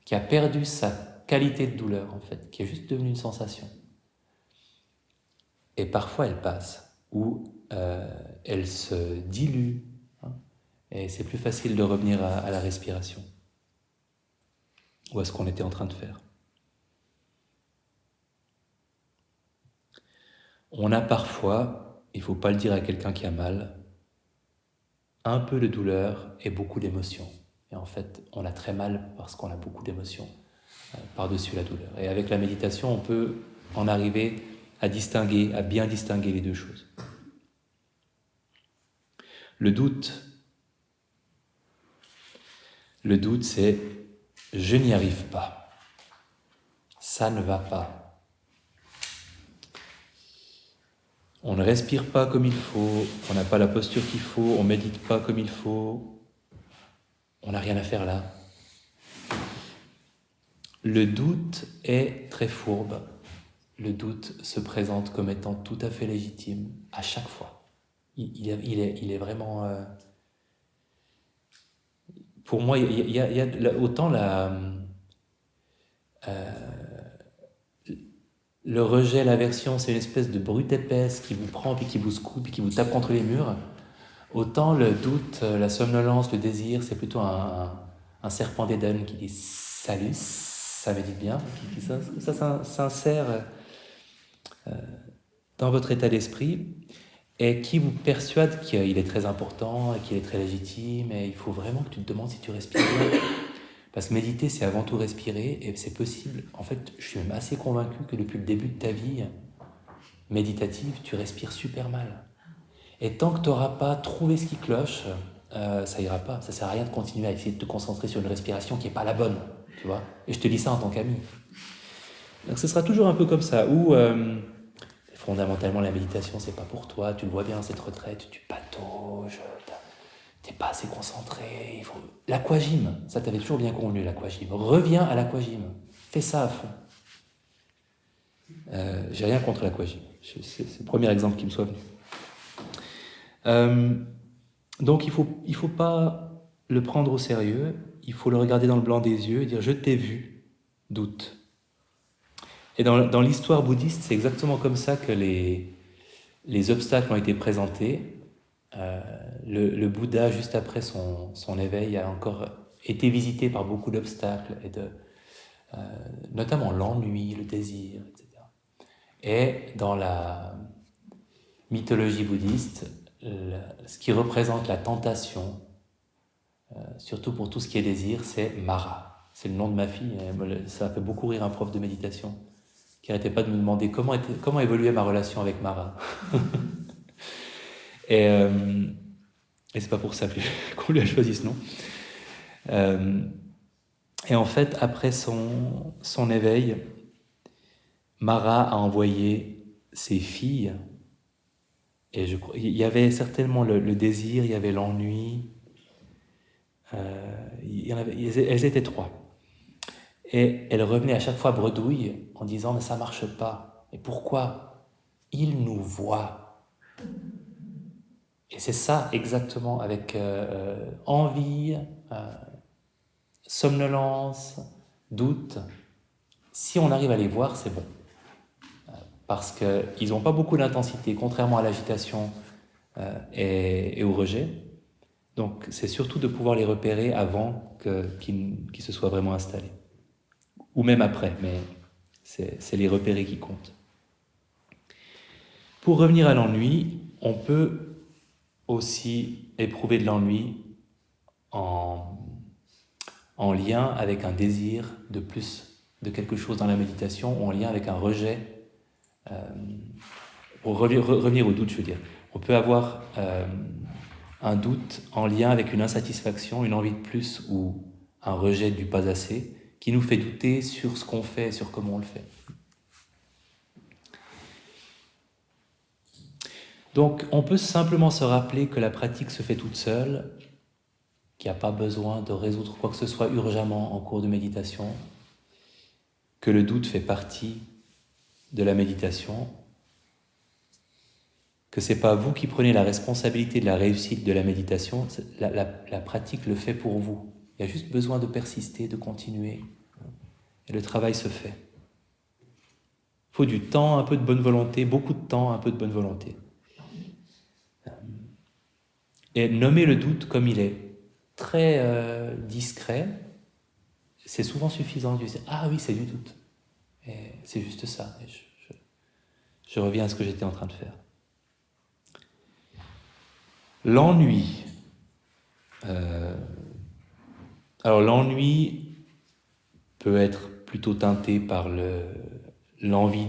qui a perdu sa qualité de douleur en fait, qui est juste devenue une sensation. Et parfois elle passe, ou elle se dilue, hein, et c'est plus facile de revenir à la respiration, ou à ce qu'on était en train de faire. On a parfois, il ne faut pas le dire à quelqu'un qui a mal, un peu de douleur et beaucoup d'émotions. Et en fait, on a très mal parce qu'on a beaucoup d'émotions par-dessus la douleur. Et avec la méditation, on peut en arriver à distinguer, à bien distinguer les deux choses. Le doute, c'est « je n'y arrive pas »,« ça ne va pas ». On ne respire pas comme il faut, on n'a pas la posture qu'il faut, on ne médite pas comme il faut, on n'a rien à faire là. Le doute est très fourbe. Le doute se présente comme étant tout à fait légitime à chaque fois. Il est vraiment... pour moi, il y a autant le rejet, l'aversion, c'est une espèce de brute épaisse qui vous prend, puis qui vous secoue, puis qui vous tape contre les murs. Autant le doute, la somnolence, le désir, c'est plutôt un serpent d'Éden qui dit « salut », ça médite bien, qui ça s'insère dans votre état d'esprit et qui vous persuade qu'il est très important, qu'il est très légitime, et il faut vraiment que tu te demandes si tu respires bien. Parce que méditer, c'est avant tout respirer, et c'est possible. En fait, je suis même assez convaincu que depuis le début de ta vie méditative, tu respires super mal. Et tant que tu n'auras pas trouvé ce qui cloche, ça ira pas. Ça sert à rien de continuer à essayer de te concentrer sur une respiration qui n'est pas la bonne, tu vois. Et je te dis ça en tant qu'ami. Donc ce sera toujours un peu comme ça, où fondamentalement la méditation, c'est pas pour toi. Tu le vois bien, cette retraite, tu patauges, t'es pas assez concentré. L'aquagym, ça t'avais toujours bien convenu, l'aquagym. Reviens à l'aquagym. Fais ça à fond. J'ai rien contre l'aquagym. C'est le premier exemple qui me soit venu. Donc il faut pas le prendre au sérieux, il faut le regarder dans le blanc des yeux et dire « je t'ai vu, doute ». Et dans l'histoire bouddhiste, c'est exactement comme ça que les obstacles ont été présentés. Le Bouddha, juste après son éveil, a encore été visité par beaucoup d'obstacles, notamment l'ennui, le désir, etc. Et dans la mythologie bouddhiste, ce qui représente la tentation, surtout pour tout ce qui est désir, c'est Mara. C'est le nom de ma fille, ça a fait beaucoup rire un prof de méditation qui n'arrêtait pas de me demander comment évoluait ma relation avec Mara. Et c'est pas pour ça qu'on lui a choisi ce nom. Et en fait, après son éveil, Mara a envoyé ses filles, et il y avait certainement le désir, il y avait l'ennui, elles étaient 3. Et elle revenait à chaque fois bredouille en disant « mais ça marche pas ». Et pourquoi ? Il nous voit. Et c'est ça exactement, avec envie, somnolence, doute. Si on arrive à les voir, c'est bon. Parce qu'ils n'ont pas beaucoup d'intensité, contrairement à l'agitation et au rejet. Donc c'est surtout de pouvoir les repérer avant qu'ils se soient vraiment installés. Ou même après, mais c'est les repérer qui comptent. Pour revenir à l'ennui, on peut aussi éprouver de l'ennui en lien avec un désir de plus de quelque chose dans la méditation, ou en lien avec un rejet. Pour revenir au doute, je veux dire, on peut avoir un doute en lien avec une insatisfaction, une envie de plus, ou un rejet du pas assez, qui nous fait douter sur ce qu'on fait, sur comment on le fait. Donc, on peut simplement se rappeler que la pratique se fait toute seule, qu'il n'y a pas besoin de résoudre quoi que ce soit urgemment en cours de méditation, que le doute fait partie de la méditation, que ce n'est pas vous qui prenez la responsabilité de la réussite de la méditation, la pratique le fait pour vous. Il y a juste besoin de persister, de continuer, et le travail se fait. Il faut du temps, un peu de bonne volonté, beaucoup de temps, un peu de bonne volonté. Et nommer le doute comme il est, très discret, c'est souvent suffisant. De dire, ah oui, c'est du doute. Et c'est juste ça. Et je reviens à ce que j'étais en train de faire. L'ennui. Alors l'ennui peut être plutôt teinté par l'envie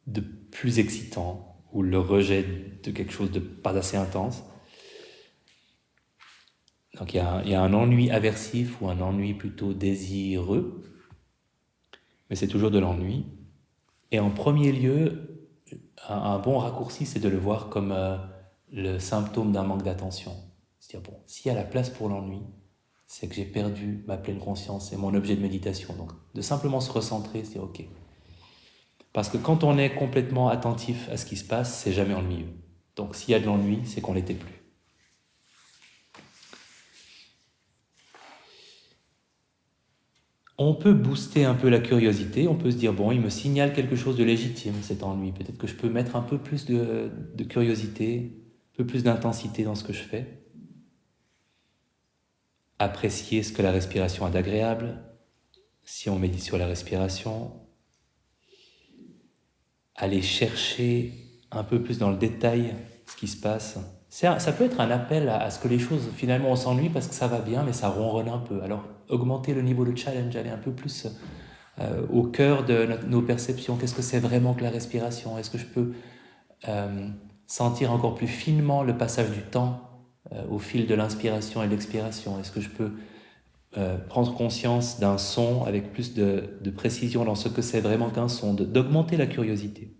de plus excitant ou le rejet de quelque chose de pas assez intense. Donc il y a un ennui aversif ou un ennui plutôt désireux, mais c'est toujours de l'ennui. Et en premier lieu, un bon raccourci, c'est de le voir comme le symptôme d'un manque d'attention. C'est-à-dire, bon, s'il y a la place pour l'ennui, c'est que j'ai perdu ma pleine conscience et mon objet de méditation. Donc, de simplement se recentrer, se dire, ok. Parce que quand on est complètement attentif à ce qui se passe, c'est jamais ennuyeux. Donc, s'il y a de l'ennui, c'est qu'on l'était plus. On peut booster un peu la curiosité, on peut se dire, bon, il me signale quelque chose de légitime, cet ennui. Peut-être que je peux mettre un peu plus de curiosité, un peu plus d'intensité dans ce que je fais. Apprécier ce que la respiration a d'agréable, si on médite sur la respiration. Aller chercher un peu plus dans le détail ce qui se passe. Ça peut être un appel à ce que les choses, finalement, on s'ennuie parce que ça va bien, mais ça ronronne un peu. Alors, augmenter le niveau de challenge, aller un peu plus au cœur de nos perceptions. Qu'est-ce que c'est vraiment que la respiration? Est-ce que je peux sentir encore plus finement le passage du temps au fil de l'inspiration et de l'expiration? Est-ce que je peux prendre conscience d'un son avec plus de précision dans ce que c'est vraiment qu'un son, d'augmenter la curiosité?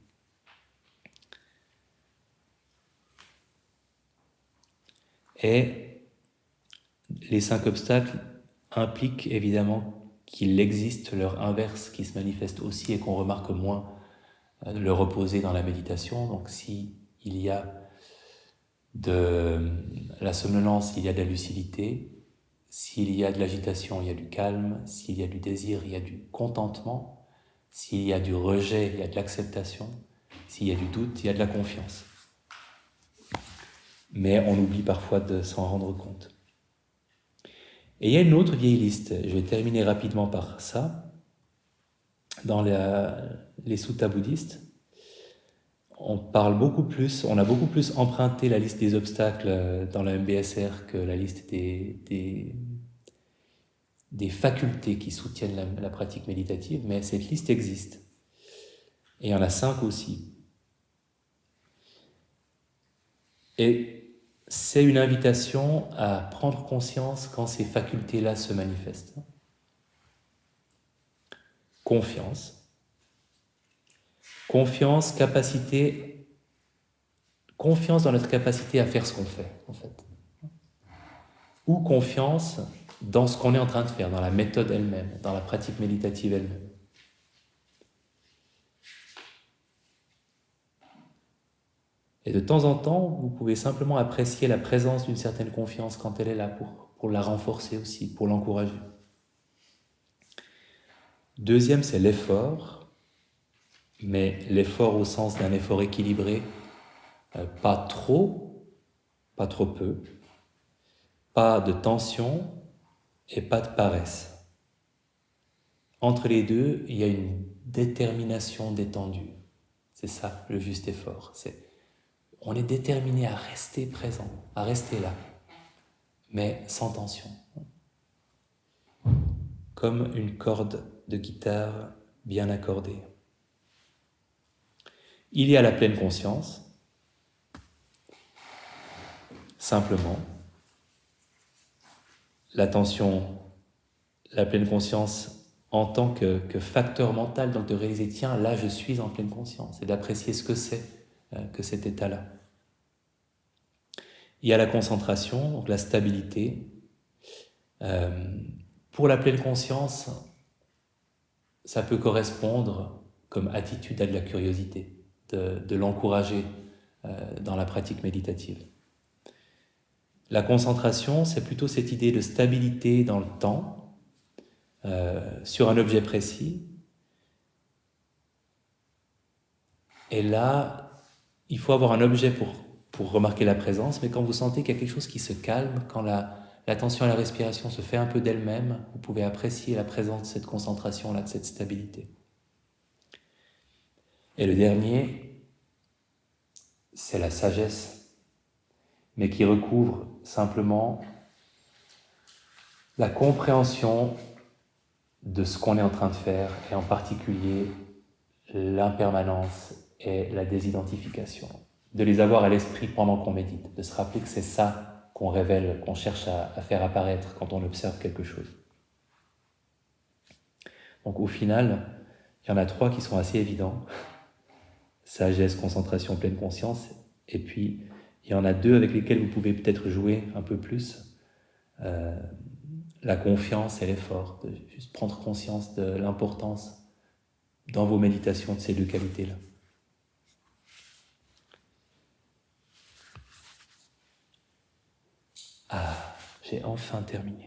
Et les 5 obstacles impliquent évidemment qu'il existe leur inverse qui se manifeste aussi et qu'on remarque moins, le reposer dans la méditation. Donc si il y a de la somnolence, il y a de la lucidité. S'il y a de l'agitation, il y a du calme. S'il y a du désir, il y a du contentement. S'il y a du rejet, il y a de l'acceptation. S'il y a du doute, il y a de la confiance. Mais on oublie parfois de s'en rendre compte. Et il y a une autre vieille liste, je vais terminer rapidement par ça. Dans les suttas bouddhistes, on a beaucoup plus emprunté la liste des obstacles dans la MBSR que la liste des facultés qui soutiennent la pratique méditative, mais cette liste existe. Et il y en a 5 aussi. Et c'est une invitation à prendre conscience quand ces facultés-là se manifestent. Confiance. Confiance dans notre capacité à faire ce qu'on fait, en fait. Ou confiance dans ce qu'on est en train de faire, dans la méthode elle-même, dans la pratique méditative elle-même. Et de temps en temps, vous pouvez simplement apprécier la présence d'une certaine confiance quand elle est là pour la renforcer aussi, pour l'encourager. Deuxième, c'est l'effort, mais l'effort au sens d'un effort équilibré, pas trop peu, pas de tension et pas de paresse. Entre les deux, il y a une détermination détendue. C'est ça, le juste effort. On est déterminé à rester présent, à rester là, mais sans tension. Comme une corde de guitare bien accordée. Il y a la pleine conscience, simplement. L'attention, la pleine conscience en tant que facteur mental, donc de réaliser, tiens, là je suis en pleine conscience, et d'apprécier ce que c'est que cet état-là. Il y a la concentration, donc la stabilité. Pour la pleine conscience, ça peut correspondre comme attitude à de la curiosité, de l'encourager dans la pratique méditative. La concentration, c'est plutôt cette idée de stabilité dans le temps, sur un objet précis. Et là, il faut avoir un objet pour remarquer la présence, mais quand vous sentez qu'il y a quelque chose qui se calme, quand l'attention à la respiration se fait un peu d'elle-même, vous pouvez apprécier la présence de cette concentration-là, de cette stabilité. Et le dernier, c'est la sagesse, mais qui recouvre simplement la compréhension de ce qu'on est en train de faire, et en particulier l'impermanence et la désidentification. De les avoir à l'esprit pendant qu'on médite, de se rappeler que c'est ça qu'on révèle, qu'on cherche à faire apparaître quand on observe quelque chose. Donc au final, il y en a 3 qui sont assez évidents. Sagesse, concentration, pleine conscience. Et puis, il y en a 2 avec lesquels vous pouvez peut-être jouer un peu plus. La confiance et l'effort, de juste prendre conscience de l'importance dans vos méditations de ces 2 qualités-là. Ah, j'ai enfin terminé.